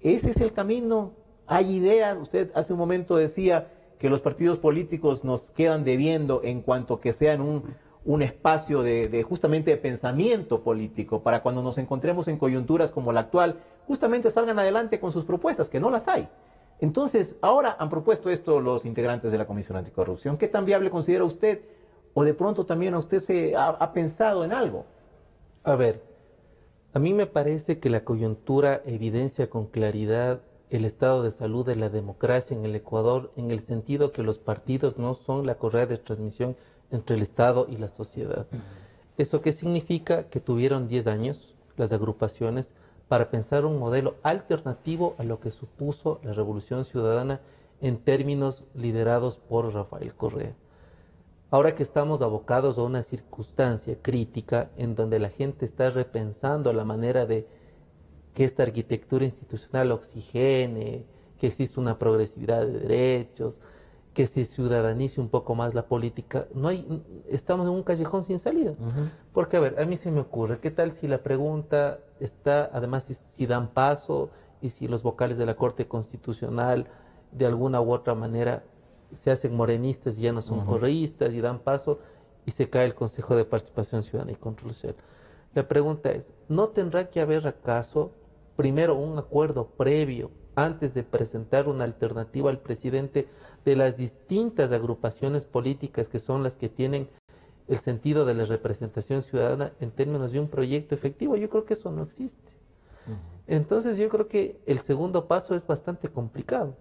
Ese es el camino. Hay ideas. Usted hace un momento decía que los partidos políticos nos quedan debiendo en cuanto que sean un espacio justamente de pensamiento político, para cuando nos encontremos en coyunturas como la actual, justamente salgan adelante con sus propuestas, que no las hay. Entonces, ahora han propuesto esto los integrantes de la Comisión Anticorrupción. ¿Qué tan viable considera usted? ¿O de pronto también a usted se ha pensado en algo? A ver, a mí me parece que la coyuntura evidencia con claridad el estado de salud de la democracia en el Ecuador, en el sentido que los partidos no son la correa de transmisión entre el Estado y la sociedad. ¿Eso qué significa? Que tuvieron 10 años las agrupaciones para pensar un modelo alternativo a lo que supuso la Revolución Ciudadana en términos liderados por Rafael Correa. Ahora que estamos abocados a una circunstancia crítica en donde la gente está repensando la manera de que esta arquitectura institucional oxigene, que existe una progresividad de derechos, que se ciudadanice un poco más la política, estamos en un callejón sin salida. Porque, a ver, a mí se me ocurre, ¿qué tal si la pregunta está, además, si dan paso y si los vocales de la Corte Constitucional de alguna u otra manera se hacen morenistas y ya no son correístas y dan paso y se cae el Consejo de Participación Ciudadana y Control Social? La pregunta es, ¿no tendrá que haber acaso primero un acuerdo previo antes de presentar una alternativa al presidente de las distintas agrupaciones políticas que son las que tienen el sentido de la representación ciudadana en términos de un proyecto efectivo? Yo creo que eso no existe. Entonces yo creo que el segundo paso es bastante complicado.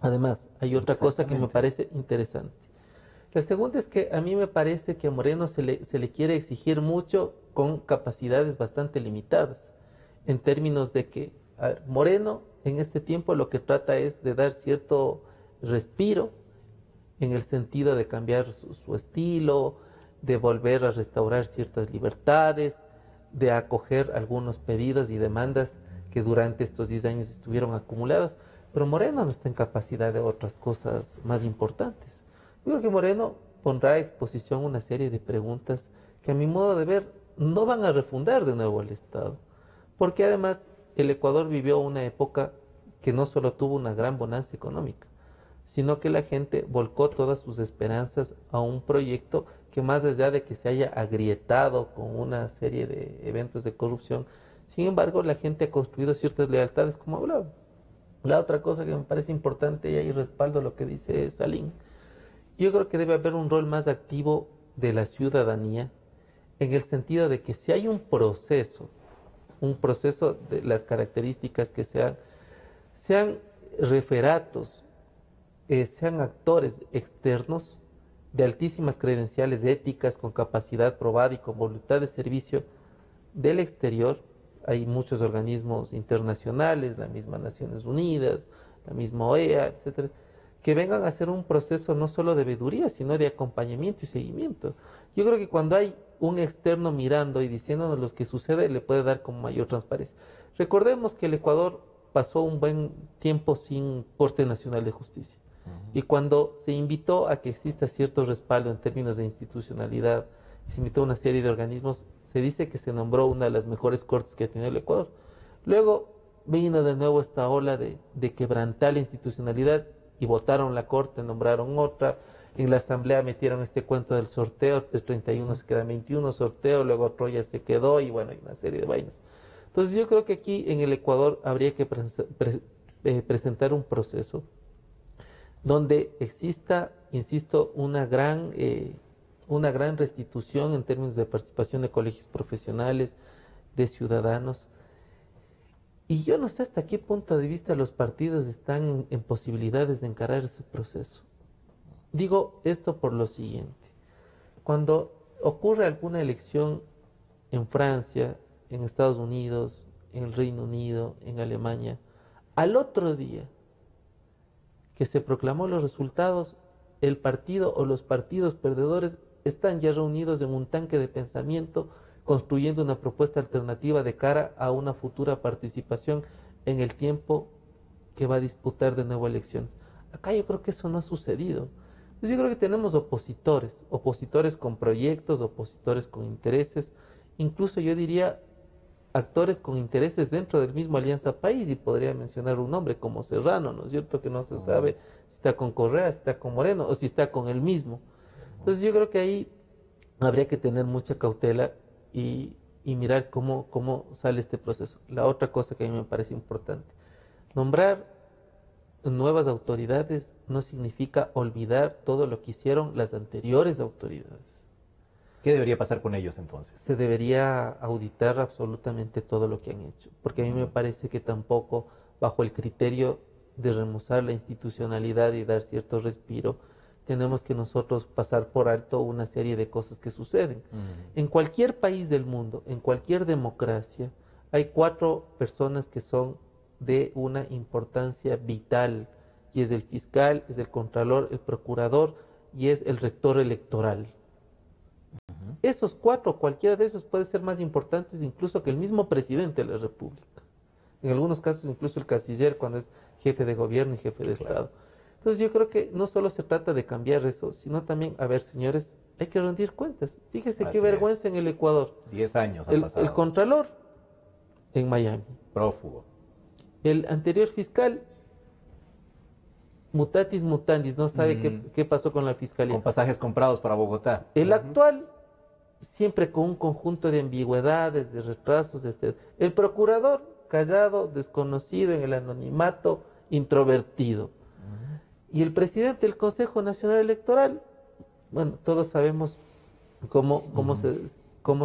Además, hay otra cosa que me parece interesante. La segunda es que a mí me parece que a Moreno se le quiere exigir mucho con capacidades bastante limitadas, en términos de que Moreno en este tiempo lo que trata es de dar cierto respiro en el sentido de cambiar su estilo, de volver a restaurar ciertas libertades, de acoger algunos pedidos y demandas que durante estos 10 años estuvieron acumuladas, pero Moreno no está en capacidad de otras cosas más importantes. Yo creo que Moreno pondrá a exposición una serie de preguntas que a mi modo de ver no van a refundar de nuevo el Estado, porque además el Ecuador vivió una época que no solo tuvo una gran bonanza económica, sino que la gente volcó todas sus esperanzas a un proyecto que, más allá de que se haya agrietado con una serie de eventos de corrupción, sin embargo la gente ha construido ciertas lealtades, como hablaba. La otra cosa que me parece importante, y ahí respaldo lo que dice Salim, yo creo que debe haber un rol más activo de la ciudadanía, en el sentido de que si hay un proceso de las características que sean referatos, sean actores externos de altísimas credenciales éticas, con capacidad probada y con voluntad de servicio del exterior. Hay muchos organismos internacionales, la misma Naciones Unidas, la misma OEA, etcétera, que vengan a hacer un proceso no solo de veeduría, sino de acompañamiento y seguimiento. Yo creo que cuando hay un externo mirando y diciéndonos lo que sucede, le puede dar como mayor transparencia. Recordemos que el Ecuador pasó un buen tiempo sin Corte Nacional de Justicia. Y cuando se invitó a que exista cierto respaldo en términos de institucionalidad, se invitó a una serie de organismos, se dice que se nombró una de las mejores cortes que ha tenido el Ecuador. Luego vino de nuevo esta ola de quebrantar la institucionalidad y votaron la corte, nombraron otra. En la asamblea metieron este cuento del sorteo, de 31 se quedan 21, sorteo, luego otro ya se quedó y bueno, hay una serie de vainas. Entonces yo creo que aquí en el Ecuador habría que presentar un proceso donde exista, insisto, una gran restitución en términos de participación de colegios profesionales, de ciudadanos, Y yo no sé hasta qué punto de vista los partidos están en posibilidades de encarar ese proceso. Digo esto por lo siguiente. Cuando ocurre alguna elección en Francia, en Estados Unidos, en el Reino Unido, en Alemania, al otro día que se proclamó los resultados, el partido o los partidos perdedores están ya reunidos en un tanque de pensamiento, construyendo una propuesta alternativa de cara a una futura participación en el tiempo que va a disputar de nuevo elecciones. Acá yo creo que eso no ha sucedido. Entonces yo creo que tenemos opositores con proyectos, opositores con intereses, incluso yo diría actores con intereses dentro del mismo Alianza País, y podría mencionar un nombre como Serrano, ¿no es cierto? Que no se sabe si está con Correa, si está con Moreno o si está con él mismo. Entonces yo creo que ahí habría que tener mucha cautela y mirar cómo sale este proceso. La otra cosa que a mí me parece importante, nombrar nuevas autoridades no significa olvidar todo lo que hicieron las anteriores autoridades. ¿Qué debería pasar con ellos entonces? Se debería auditar absolutamente todo lo que han hecho, porque a mí me parece que tampoco, bajo el criterio de remozar la institucionalidad y dar cierto respiro, tenemos que nosotros pasar por alto una serie de cosas que suceden. En cualquier país del mundo, en cualquier democracia, hay 4 personas que son de una importancia vital, y es el fiscal, es el contralor, el procurador y es el rector electoral. Esos 4, cualquiera de esos puede ser más importantes incluso que el mismo presidente de la República. En algunos casos incluso el canciller cuando es jefe de gobierno y jefe de Estado. Entonces yo creo que no solo se trata de cambiar eso, sino también, a ver señores, hay que rendir cuentas. Fíjese qué vergüenza en el Ecuador. 10 años han pasado. El contralor en Miami. Prófugo. El anterior fiscal, mutatis mutandis, no sabe qué pasó con la fiscalía. Con pasajes comprados para Bogotá. El actual, siempre con un conjunto de ambigüedades, de retrasos, etc. El procurador, callado, desconocido, en el anonimato, introvertido. Y el presidente del Consejo Nacional Electoral, bueno, todos sabemos cómo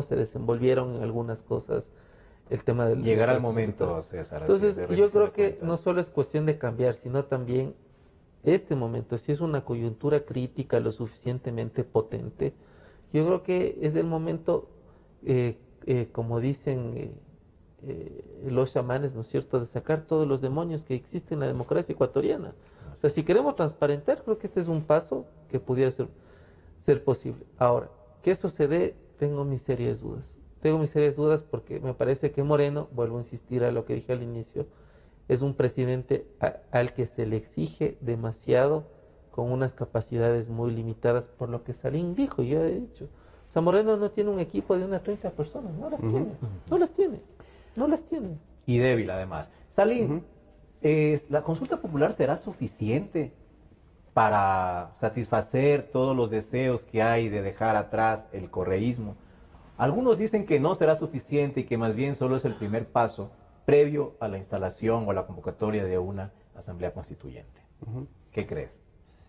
se desenvolvieron en algunas cosas el tema del... Llegará el momento, César. Entonces, yo creo que no solo es cuestión de cambiar, sino también este momento, si es una coyuntura crítica lo suficientemente potente, yo creo que es el momento, como dicen los chamanes, ¿no es cierto?, de sacar todos los demonios que existen en la democracia ecuatoriana. O sea, si queremos transparentar, creo que este es un paso que pudiera ser posible. Ahora, que eso se dé, tengo mis serias dudas. Tengo mis serias dudas porque me parece que Moreno, vuelvo a insistir a lo que dije al inicio, es un presidente al que se le exige demasiado, con unas capacidades muy limitadas, por lo que Salín dijo, yo he dicho. O sea, Moreno no tiene un equipo de unas 30 personas, no las tiene. Y débil además. Salín, ¿la consulta popular será suficiente para satisfacer todos los deseos que hay de dejar atrás el correísmo? Algunos dicen que no será suficiente y que más bien solo es el primer paso previo a la instalación o a la convocatoria de una asamblea constituyente. ¿Qué crees?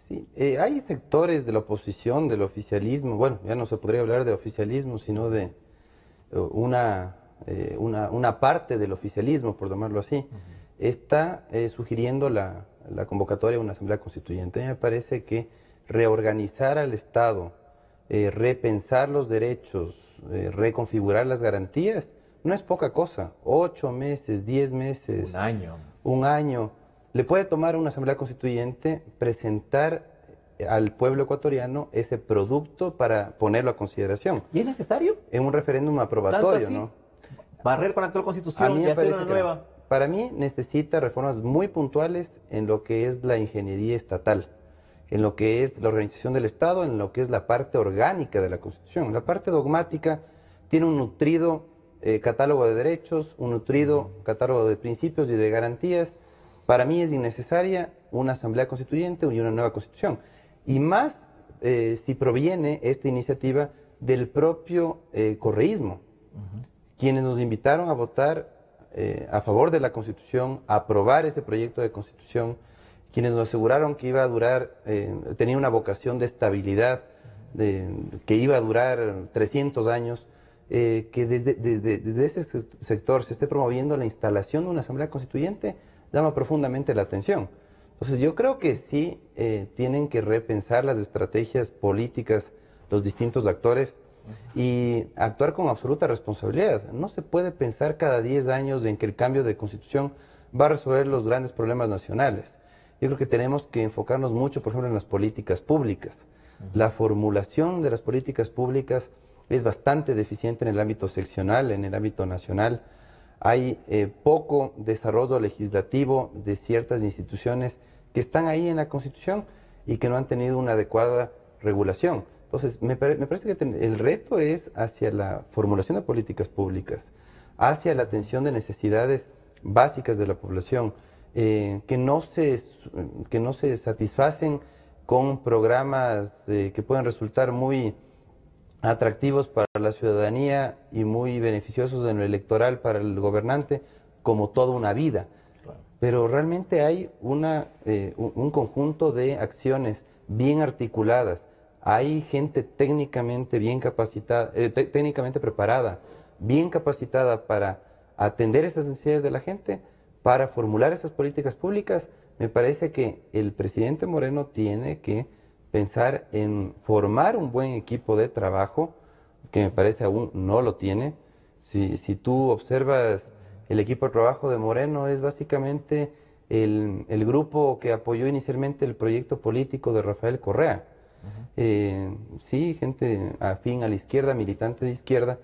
Sí, hay sectores de la oposición, del oficialismo, bueno, ya no se podría hablar de oficialismo, sino de una parte del oficialismo, por llamarlo así, está sugiriendo la convocatoria de una asamblea constituyente. A mí me parece que reorganizar al Estado, repensar los derechos, reconfigurar las garantías, no es poca cosa. 8 meses, 10 meses, un año. Le puede tomar a una asamblea constituyente presentar al pueblo ecuatoriano ese producto para ponerlo a consideración. ¿Y es necesario? En un referéndum aprobatorio, ¿no? Barrer con la actual constitución y hacer una nueva. Para mí necesita reformas muy puntuales en lo que es la ingeniería estatal, en lo que es la organización del Estado, en lo que es la parte orgánica de la Constitución. La parte dogmática tiene un nutrido catálogo de derechos, un nutrido catálogo de principios y de garantías. Para mí es innecesaria una asamblea constituyente y una nueva constitución. Y más si proviene esta iniciativa del propio correísmo, quienes nos invitaron a votar a favor de la Constitución, a aprobar ese proyecto de Constitución, quienes nos aseguraron que iba a durar, tenía una vocación de estabilidad, que iba a durar 300 años, que desde ese sector se esté promoviendo la instalación de una asamblea constituyente llama profundamente la atención. Entonces yo creo que sí tienen que repensar las estrategias políticas los distintos actores y actuar con absoluta responsabilidad. No se puede pensar cada 10 años en que el cambio de constitución va a resolver los grandes problemas nacionales. Yo creo que tenemos que enfocarnos mucho, por ejemplo, en las políticas públicas. La formulación de las políticas públicas es bastante deficiente en el ámbito seccional, en el ámbito nacional. Hay poco desarrollo legislativo de ciertas instituciones que están ahí en la Constitución y que no han tenido una adecuada regulación. Entonces, me parece que el reto es hacia la formulación de políticas públicas, hacia la atención de necesidades básicas de la población, que no se satisfacen con programas que pueden resultar muy atractivos para la ciudadanía y muy beneficiosos en lo electoral para el gobernante, como toda una vida. Pero realmente hay un conjunto de acciones bien articuladas. Hay gente técnicamente bien capacitada, técnicamente preparada, bien capacitada para atender esas necesidades de la gente, para formular esas políticas públicas. Me parece que el presidente Moreno tiene que pensar en formar un buen equipo de trabajo, que me parece aún no lo tiene. Si tú observas el equipo de trabajo de Moreno, es básicamente el grupo que apoyó inicialmente el proyecto político de Rafael Correa. Sí, gente afín a la izquierda, militante de izquierda,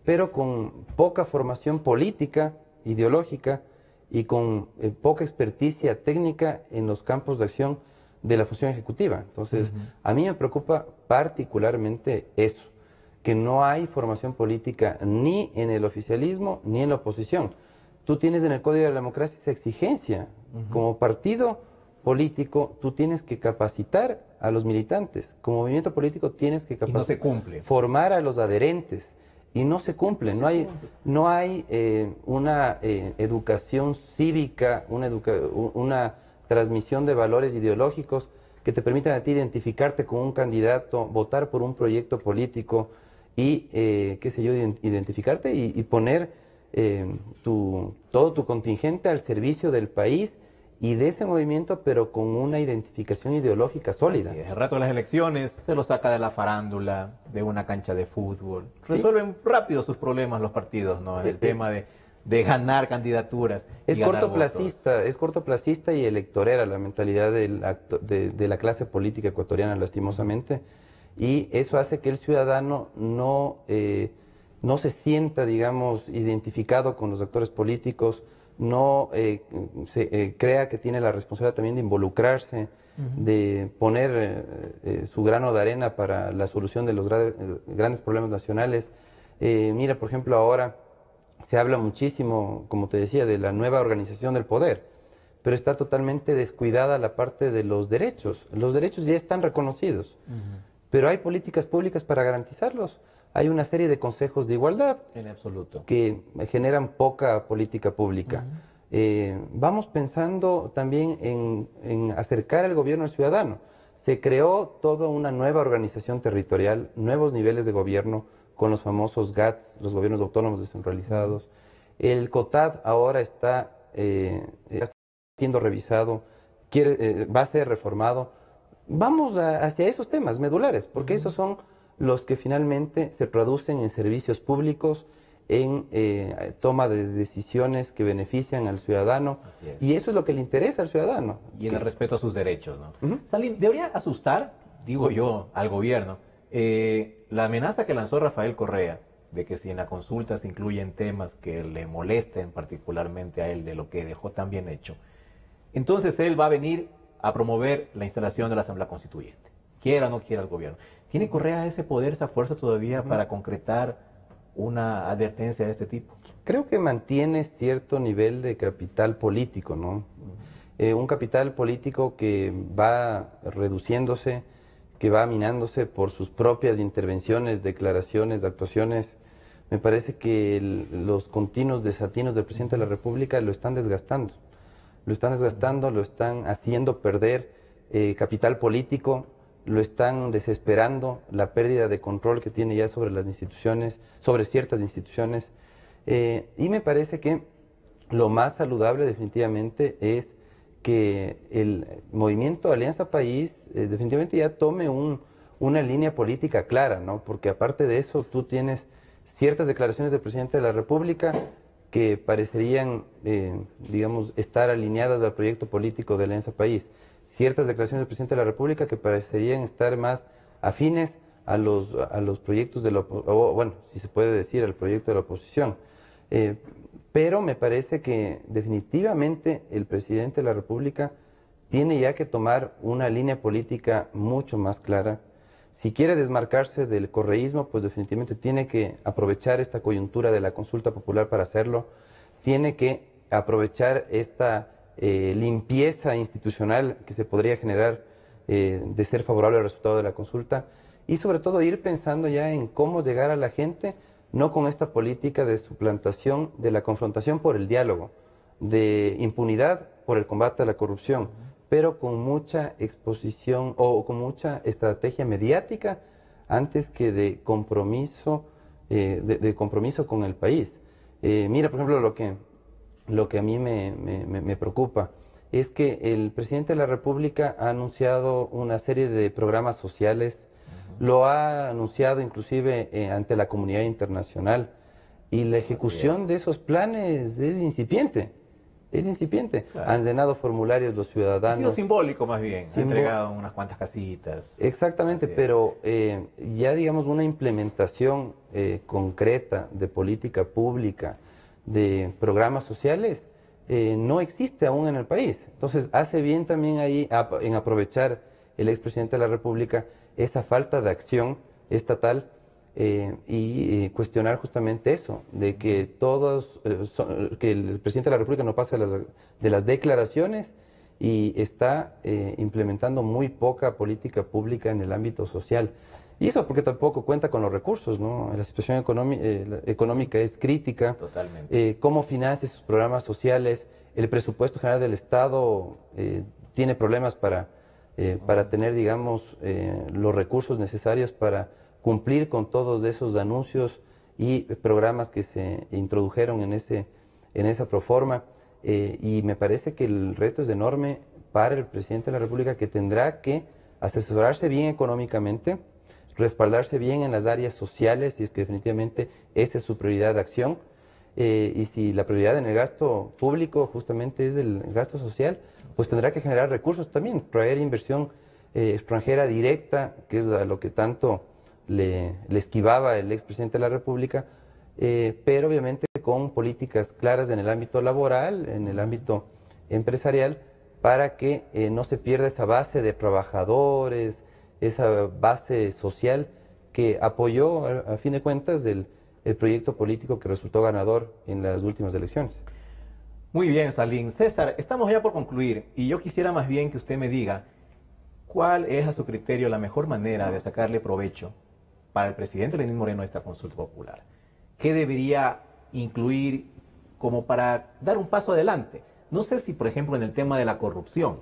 pero con poca formación política, ideológica y con poca experticia técnica en los campos de acción de la función ejecutiva. Entonces, a mí me preocupa particularmente eso, que no hay formación política ni en el oficialismo ni en la oposición. Tú tienes en el Código de la Democracia esa exigencia. Como partido político, tú tienes que capacitar a los militantes. Como movimiento político, tienes que capacitar. Y no se cumple. Formar a los adherentes. Y no se cumple. No hay una educación cívica, una transmisión de valores ideológicos que te permitan a ti identificarte con un candidato, votar por un proyecto político y, qué sé yo, identificarte y poner todo tu contingente al servicio del país y de ese movimiento, pero con una identificación ideológica sólida. Así es. El rato de las elecciones se lo saca de la farándula, de una cancha de fútbol. Resuelven rápido sus problemas los partidos, ¿no? En el tema de ganar candidaturas. Es cortoplacista y electorera la mentalidad de la clase política ecuatoriana, lastimosamente. Y eso hace que el ciudadano no se sienta, digamos, identificado con los actores políticos, no crea que tiene la responsabilidad también de involucrarse, de poner su grano de arena para la solución de los grandes problemas nacionales. Mira, por ejemplo, ahora se habla muchísimo, como te decía, de la nueva organización del poder, pero está totalmente descuidada la parte de los derechos. Los derechos ya están reconocidos, pero hay políticas públicas para garantizarlos. Hay una serie de consejos de igualdad en absoluto que generan poca política pública. Vamos pensando también en acercar al gobierno al ciudadano. Se creó toda una nueva organización territorial, nuevos niveles de gobierno con los famosos GATS, los gobiernos autónomos descentralizados. El COTAD ahora está siendo revisado, va a ser reformado. Vamos hacia esos temas medulares, porque esos son los que finalmente se traducen en servicios públicos, en toma de decisiones que benefician al ciudadano, y eso es lo que le interesa al ciudadano. Y en el respeto a sus derechos, ¿no? Salim, debería asustar, digo yo, al gobierno, la amenaza que lanzó Rafael Correa, de que si en la consulta se incluyen temas que le molesten particularmente a él de lo que dejó tan bien hecho, entonces él va a venir a promover la instalación de la Asamblea Constituyente, quiera o no quiera el gobierno. ¿Tiene Correa ese poder, esa fuerza todavía para concretar una advertencia de este tipo? Creo que mantiene cierto nivel de capital político, ¿no? Un capital político que va reduciéndose, que va minándose por sus propias intervenciones, declaraciones, actuaciones. Me parece que los continuos desatinos del presidente de la República lo están desgastando. Lo están haciendo perder capital político lo están desesperando, la pérdida de control que tiene ya sobre las instituciones, sobre ciertas instituciones. Y me parece que lo más saludable definitivamente es que el movimiento Alianza País definitivamente ya tome una línea política clara, ¿no? Porque aparte de eso tú tienes ciertas declaraciones del presidente de la República que parecerían, digamos, estar alineadas al proyecto político de Alianza País. Ciertas declaraciones del presidente de la República que parecerían estar más afines a los proyectos de la bueno, si se puede decir, al proyecto de la oposición. Pero me parece que definitivamente el presidente de la República tiene ya que tomar una línea política mucho más clara. Si quiere desmarcarse del correísmo, pues definitivamente tiene que aprovechar esta coyuntura de la consulta popular para hacerlo. Tiene que aprovechar esta limpieza institucional que se podría generar de ser favorable al resultado de la consulta. Y sobre todo ir pensando ya en cómo llegar a la gente, no con esta política de suplantación, de la confrontación por el diálogo, de impunidad por el combate a la corrupción, pero con mucha exposición o con mucha estrategia mediática antes que de compromiso, compromiso con el país. Mira, por ejemplo, lo que a mí me preocupa es que el presidente de la República ha anunciado una serie de programas sociales, lo ha anunciado inclusive ante la comunidad internacional, y la ejecución de esos planes es incipiente. Es incipiente. Claro. Han llenado formularios los ciudadanos. Ha sido simbólico más bien. Ha entregado unas cuantas casitas. Exactamente, pero ya digamos una implementación concreta de política pública, de programas sociales, no existe aún en el país. Entonces hace bien también ahí en aprovechar el expresidente de la República esa falta de acción estatal y cuestionar justamente eso, de que que el presidente de la República no pasa de las declaraciones y está implementando muy poca política pública en el ámbito social. Y eso porque tampoco cuenta con los recursos, ¿no? La situación económica es crítica. Totalmente. ¿Cómo financia sus programas sociales? El presupuesto general del Estado tiene problemas para tener, digamos, los recursos necesarios para cumplir con todos esos anuncios y programas que se introdujeron en esa proforma. Y me parece que el reto es enorme para el presidente de la República, que tendrá que asesorarse bien económicamente, respaldarse bien en las áreas sociales, y es que definitivamente esa es su prioridad de acción. Y si la prioridad en el gasto público justamente es el gasto social, pues tendrá que generar recursos también, traer inversión extranjera directa, que es a lo que tanto le esquivaba el expresidente de la República, pero obviamente con políticas claras en el ámbito laboral, en el ámbito empresarial, para que no se pierda esa base de trabajadores, esa base social que apoyó, a fin de cuentas, el proyecto político que resultó ganador en las últimas elecciones. Muy bien, Salim. César, estamos ya por concluir y yo quisiera más bien que usted me diga cuál es a su criterio la mejor manera de sacarle provecho para el presidente Lenín Moreno a esta consulta popular. ¿Qué debería incluir como para dar un paso adelante? No sé si, por ejemplo, en el tema de la corrupción,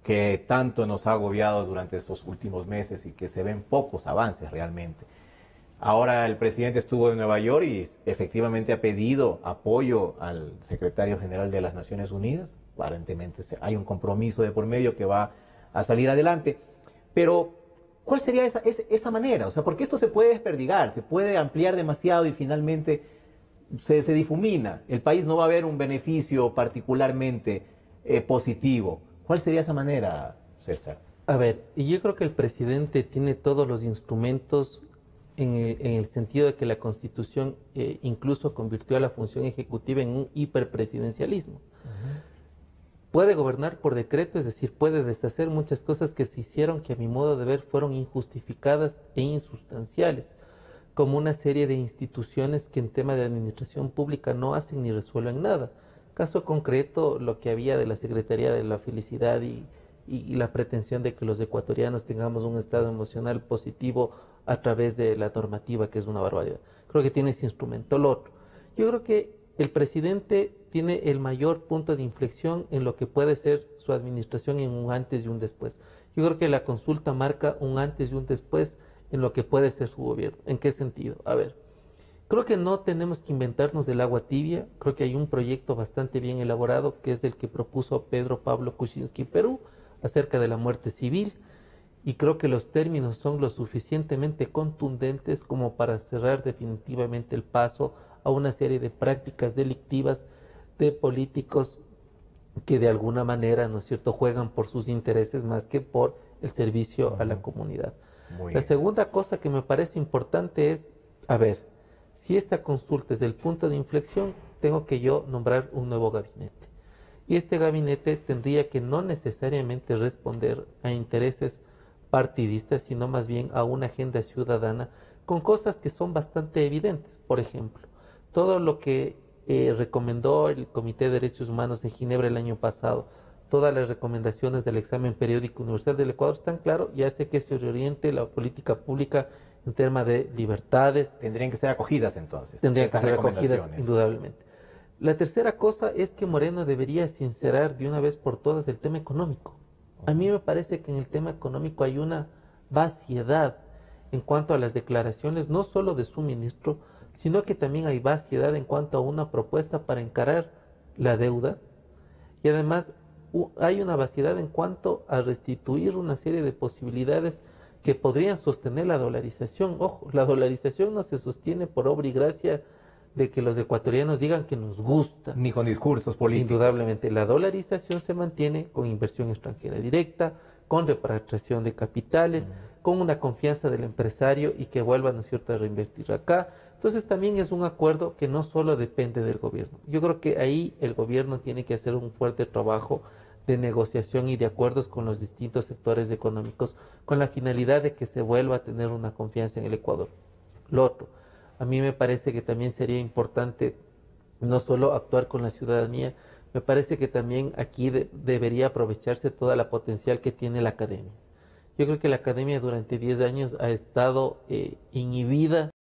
que tanto nos ha agobiado durante estos últimos meses y que se ven pocos avances realmente. Ahora el presidente estuvo en Nueva York y efectivamente ha pedido apoyo al secretario general de las Naciones Unidas. Aparentemente hay un compromiso de por medio que va a salir adelante. Pero, ¿cuál sería esa manera? O sea, porque esto se puede desperdigar, se puede ampliar demasiado y finalmente se difumina. El país no va a ver un beneficio particularmente positivo. ¿Cuál sería esa manera, César? A ver, y yo creo que el presidente tiene todos los instrumentos en el sentido de que la Constitución incluso convirtió a la función ejecutiva en un hiperpresidencialismo. Puede gobernar por decreto, es decir, puede deshacer muchas cosas que se hicieron que a mi modo de ver fueron injustificadas e insustanciales, como una serie de instituciones que en tema de administración pública no hacen ni resuelven nada. Caso concreto, lo que había de la Secretaría de la Felicidad y la pretensión de que los ecuatorianos tengamos un estado emocional positivo a través de la normativa, que es una barbaridad. Creo que tiene ese instrumento. Lo otro, yo creo que el presidente tiene el mayor punto de inflexión en lo que puede ser su administración en un antes y un después. Yo creo que la consulta marca un antes y un después en lo que puede ser su gobierno. ¿En qué sentido? A ver, creo que no tenemos que inventarnos el agua tibia. Creo que hay un proyecto bastante bien elaborado, que es el que propuso Pedro Pablo Kuczynski Perú, acerca de la muerte civil. Y creo que los términos son lo suficientemente contundentes como para cerrar definitivamente el paso a una serie de prácticas delictivas de políticos que de alguna manera, ¿no es cierto?, juegan por sus intereses más que por el servicio a la comunidad. La segunda cosa que me parece importante es, a ver, si esta consulta es el punto de inflexión, tengo que yo nombrar un nuevo gabinete. Y este gabinete tendría que no necesariamente responder a intereses partidistas, sino más bien a una agenda ciudadana con cosas que son bastante evidentes. Por ejemplo, todo lo que recomendó el Comité de Derechos Humanos en Ginebra el año pasado, todas las recomendaciones del examen periódico universal del Ecuador están claros y hace que se reoriente la política pública en temas de libertades. Tendrían que ser acogidas entonces. Tendrían que ser acogidas recomendaciones. indudablemente. La tercera cosa es que Moreno debería sincerar de una vez por todas el tema económico. A mí me parece que en el tema económico hay una vaciedad en cuanto a las declaraciones, no solo de su ministro, sino que también hay vaciedad en cuanto a una propuesta para encarar la deuda. Y además hay una vaciedad en cuanto a restituir una serie de posibilidades que podrían sostener la dolarización. Ojo, la dolarización no se sostiene por obra y gracia de que los ecuatorianos digan que nos gusta. Ni con discursos políticos. Indudablemente, la dolarización se mantiene con inversión extranjera directa, con repatriación de capitales, con una confianza del empresario y que vuelva, ¿no es cierto?, a reinvertir acá. Entonces también es un acuerdo que no solo depende del gobierno. Yo creo que ahí el gobierno tiene que hacer un fuerte trabajo de negociación y de acuerdos con los distintos sectores económicos, con la finalidad de que se vuelva a tener una confianza en el Ecuador. Lo otro, a mí me parece que también sería importante no solo actuar con la ciudadanía, me parece que también aquí debería aprovecharse toda la potencial que tiene la academia. Yo creo que la academia durante 10 años ha estado inhibida,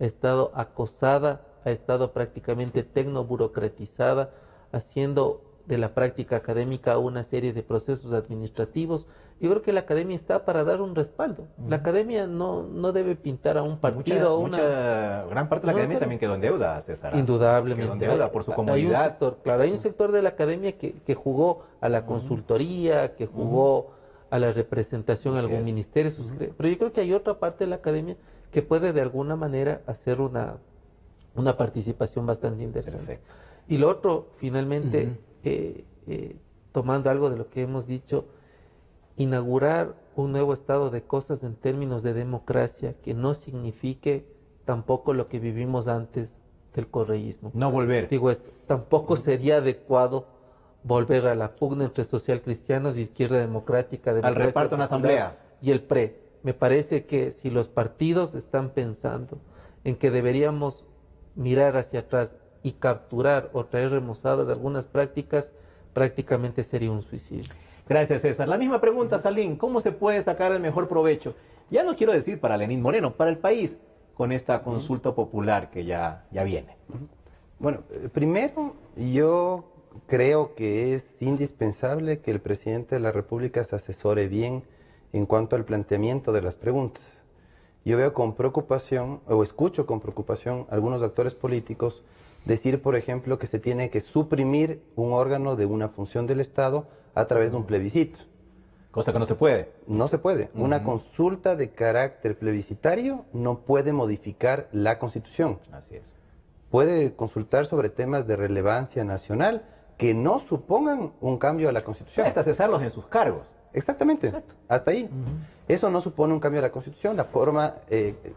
ha estado acosada, ha estado prácticamente tecnoburocratizada, haciendo de la práctica académica una serie de procesos administrativos. Yo creo que la academia está para dar un respaldo. La academia no debe pintar a un partido o una... Gran parte de la academia también quedó en deuda, César. Indudablemente. Quedó en deuda por su Hay comodidad. un sector, claro, hay un sector de la academia que jugó a la consultoría, que jugó a la representación a algún ministerio, pero yo creo que hay otra parte de la academia que puede de alguna manera hacer una participación bastante interesante. Perfecto. Y lo otro, finalmente, tomando algo de lo que hemos dicho, inaugurar un nuevo estado de cosas en términos de democracia que no signifique tampoco lo que vivimos antes del correísmo. No volver. Digo esto, tampoco sería adecuado volver a la pugna entre socialcristianos y izquierda democrática. Al reparto en la asamblea. Y el PRE. Me parece que si los partidos están pensando en que deberíamos mirar hacia atrás y capturar o traer remozadas algunas prácticas, prácticamente sería un suicidio. Gracias, César. La misma pregunta, Salim. ¿Cómo se puede sacar el mejor provecho? Ya no quiero decir para Lenín Moreno, para el país, con esta consulta popular que ya viene. Bueno, primero yo creo que es indispensable que el presidente de la República se asesore bien en cuanto al planteamiento de las preguntas. Yo veo con preocupación, o escucho con preocupación, algunos actores políticos decir, por ejemplo, que se tiene que suprimir un órgano de una función del Estado a través de un plebiscito. Cosa que no se puede. No se puede. Una consulta de carácter plebiscitario no puede modificar la Constitución. Así es. Puede consultar sobre temas de relevancia nacional que no supongan un cambio a la Constitución. Hasta cesarlos en sus cargos. Exactamente. Exacto. Hasta ahí. Eso no supone un cambio a la Constitución, la forma,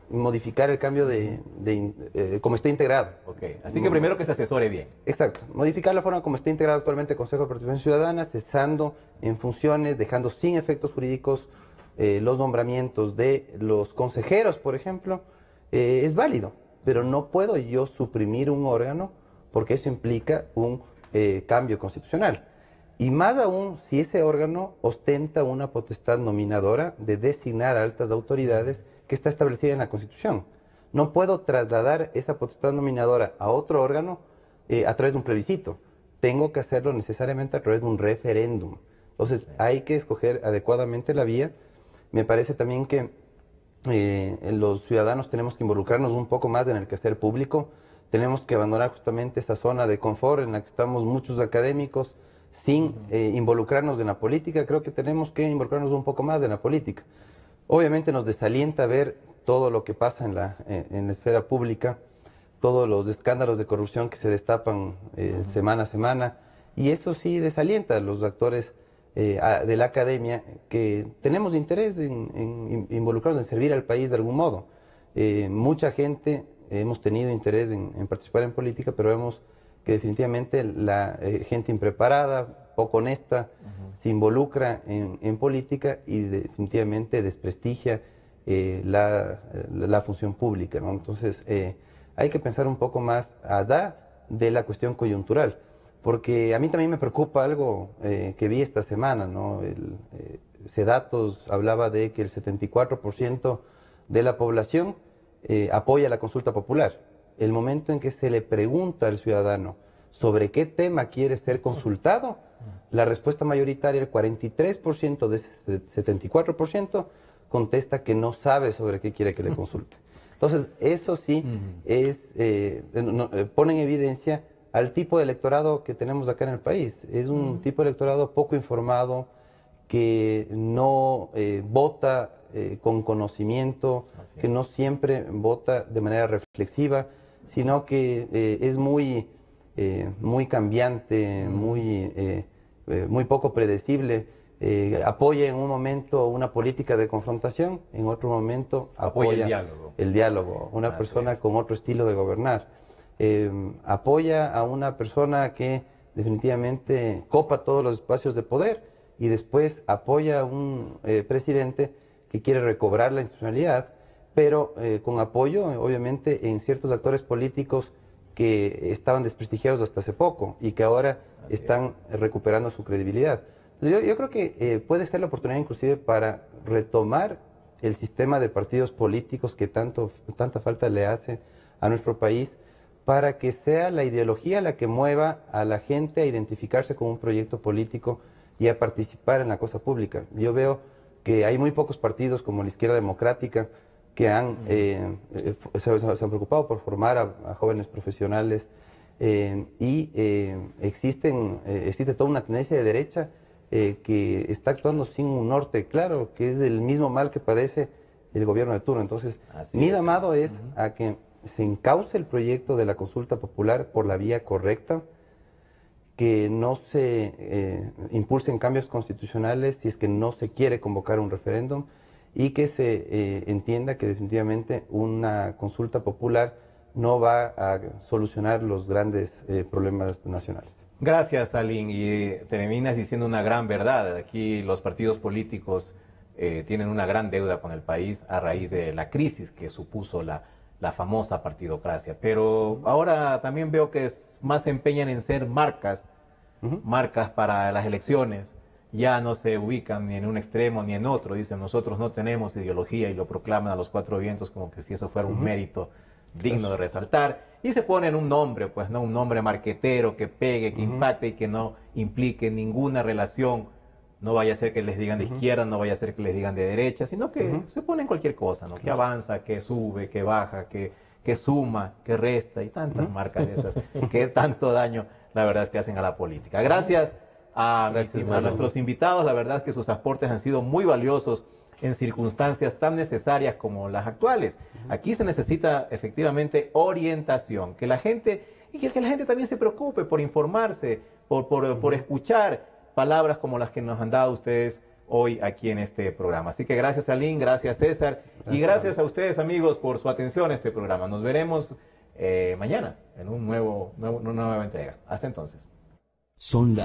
modificar el cambio como está integrado. Okay. Así que primero que se asesore bien. Exacto. Modificar la forma como está integrado actualmente el Consejo de Participación Ciudadana, cesando en funciones, dejando sin efectos jurídicos los nombramientos de los consejeros, por ejemplo, es válido. Pero no puedo yo suprimir un órgano porque eso implica un cambio constitucional. Y más aún si ese órgano ostenta una potestad nominadora de designar a altas autoridades que está establecida en la Constitución. No puedo trasladar esa potestad nominadora a otro órgano a través de un plebiscito. Tengo que hacerlo necesariamente a través de un referéndum. Entonces hay que escoger adecuadamente la vía. Me parece también que los ciudadanos tenemos que involucrarnos un poco más en el quehacer público. Tenemos que abandonar justamente esa zona de confort en la que estamos muchos académicos sin involucrarnos en la política. Creo que tenemos que involucrarnos un poco más en la política. Obviamente nos desalienta ver todo lo que pasa en la esfera pública, todos los escándalos de corrupción que se destapan semana a semana, y eso sí desalienta a los actores de la academia que tenemos interés en involucrarnos, en servir al país de algún modo. Mucha gente hemos tenido interés en participar en política, pero vemos que definitivamente la gente impreparada, poco honesta, se involucra en política y definitivamente desprestigia la función pública, ¿no? Entonces hay que pensar un poco más allá de la cuestión coyuntural, porque a mí también me preocupa algo que vi esta semana, ¿no? Cedatos hablaba de que el 74% de la población apoya la consulta popular. El momento en que se le pregunta al ciudadano sobre qué tema quiere ser consultado, la respuesta mayoritaria, el 43% de ese 74%, contesta que no sabe sobre qué quiere que le consulte. Entonces, eso sí pone en evidencia al tipo de electorado que tenemos acá en el país. Es un tipo de electorado poco informado, que no vota con conocimiento, que no siempre vota de manera reflexiva, sino que es muy cambiante, muy poco predecible. Apoya en un momento una política de confrontación, en otro momento apoya el diálogo. Una persona con otro estilo de gobernar. Apoya a una persona que definitivamente copa todos los espacios de poder y después apoya a un presidente que quiere recobrar la institucionalidad, pero con apoyo, obviamente, en ciertos actores políticos que estaban desprestigiados hasta hace poco y que ahora están recuperando su credibilidad. Yo creo que puede ser la oportunidad inclusive para retomar el sistema de partidos políticos que tanta falta le hace a nuestro país, para que sea la ideología la que mueva a la gente a identificarse con un proyecto político y a participar en la cosa pública. Yo veo que hay muy pocos partidos como la Izquierda Democrática que se han preocupado por formar a jóvenes profesionales y existe toda una tendencia de derecha que está actuando sin un norte claro, que es el mismo mal que padece el gobierno de turno. Entonces, mi llamado es a que se encauce el proyecto de la consulta popular por la vía correcta, que no se impulsen cambios constitucionales si es que no se quiere convocar un referéndum, y que se entienda que definitivamente una consulta popular no va a solucionar los grandes problemas nacionales. Gracias, Aline, y terminas diciendo una gran verdad. Aquí los partidos políticos tienen una gran deuda con el país a raíz de la crisis que supuso la famosa partidocracia. Pero ahora también veo que más se empeñan en ser marcas para las elecciones. Ya no se ubican ni en un extremo ni en otro. Dicen, nosotros no tenemos ideología, y lo proclaman a los cuatro vientos como que si eso fuera un mérito digno de resaltar. Y se ponen un nombre, pues, ¿no? Un nombre marquetero que pegue, que impacte y que no implique ninguna relación. No vaya a ser que les digan de izquierda, no vaya a ser que les digan de derecha, sino que se ponen cualquier cosa, ¿no? Que avanza, que sube, que baja, que suma, que resta, y tantas marcas de esas que tanto daño, la verdad, es que hacen a la política. Gracias a nuestros invitados. La verdad es que sus aportes han sido muy valiosos en circunstancias tan necesarias como las actuales. Aquí se necesita efectivamente orientación, que la gente también se preocupe por informarse, por escuchar palabras como las que nos han dado ustedes hoy aquí en este programa. Así que gracias, Aline, gracias, César, y gracias a ustedes, amigos, por su atención a este programa. Nos veremos mañana en una nueva entrega. Hasta entonces. Son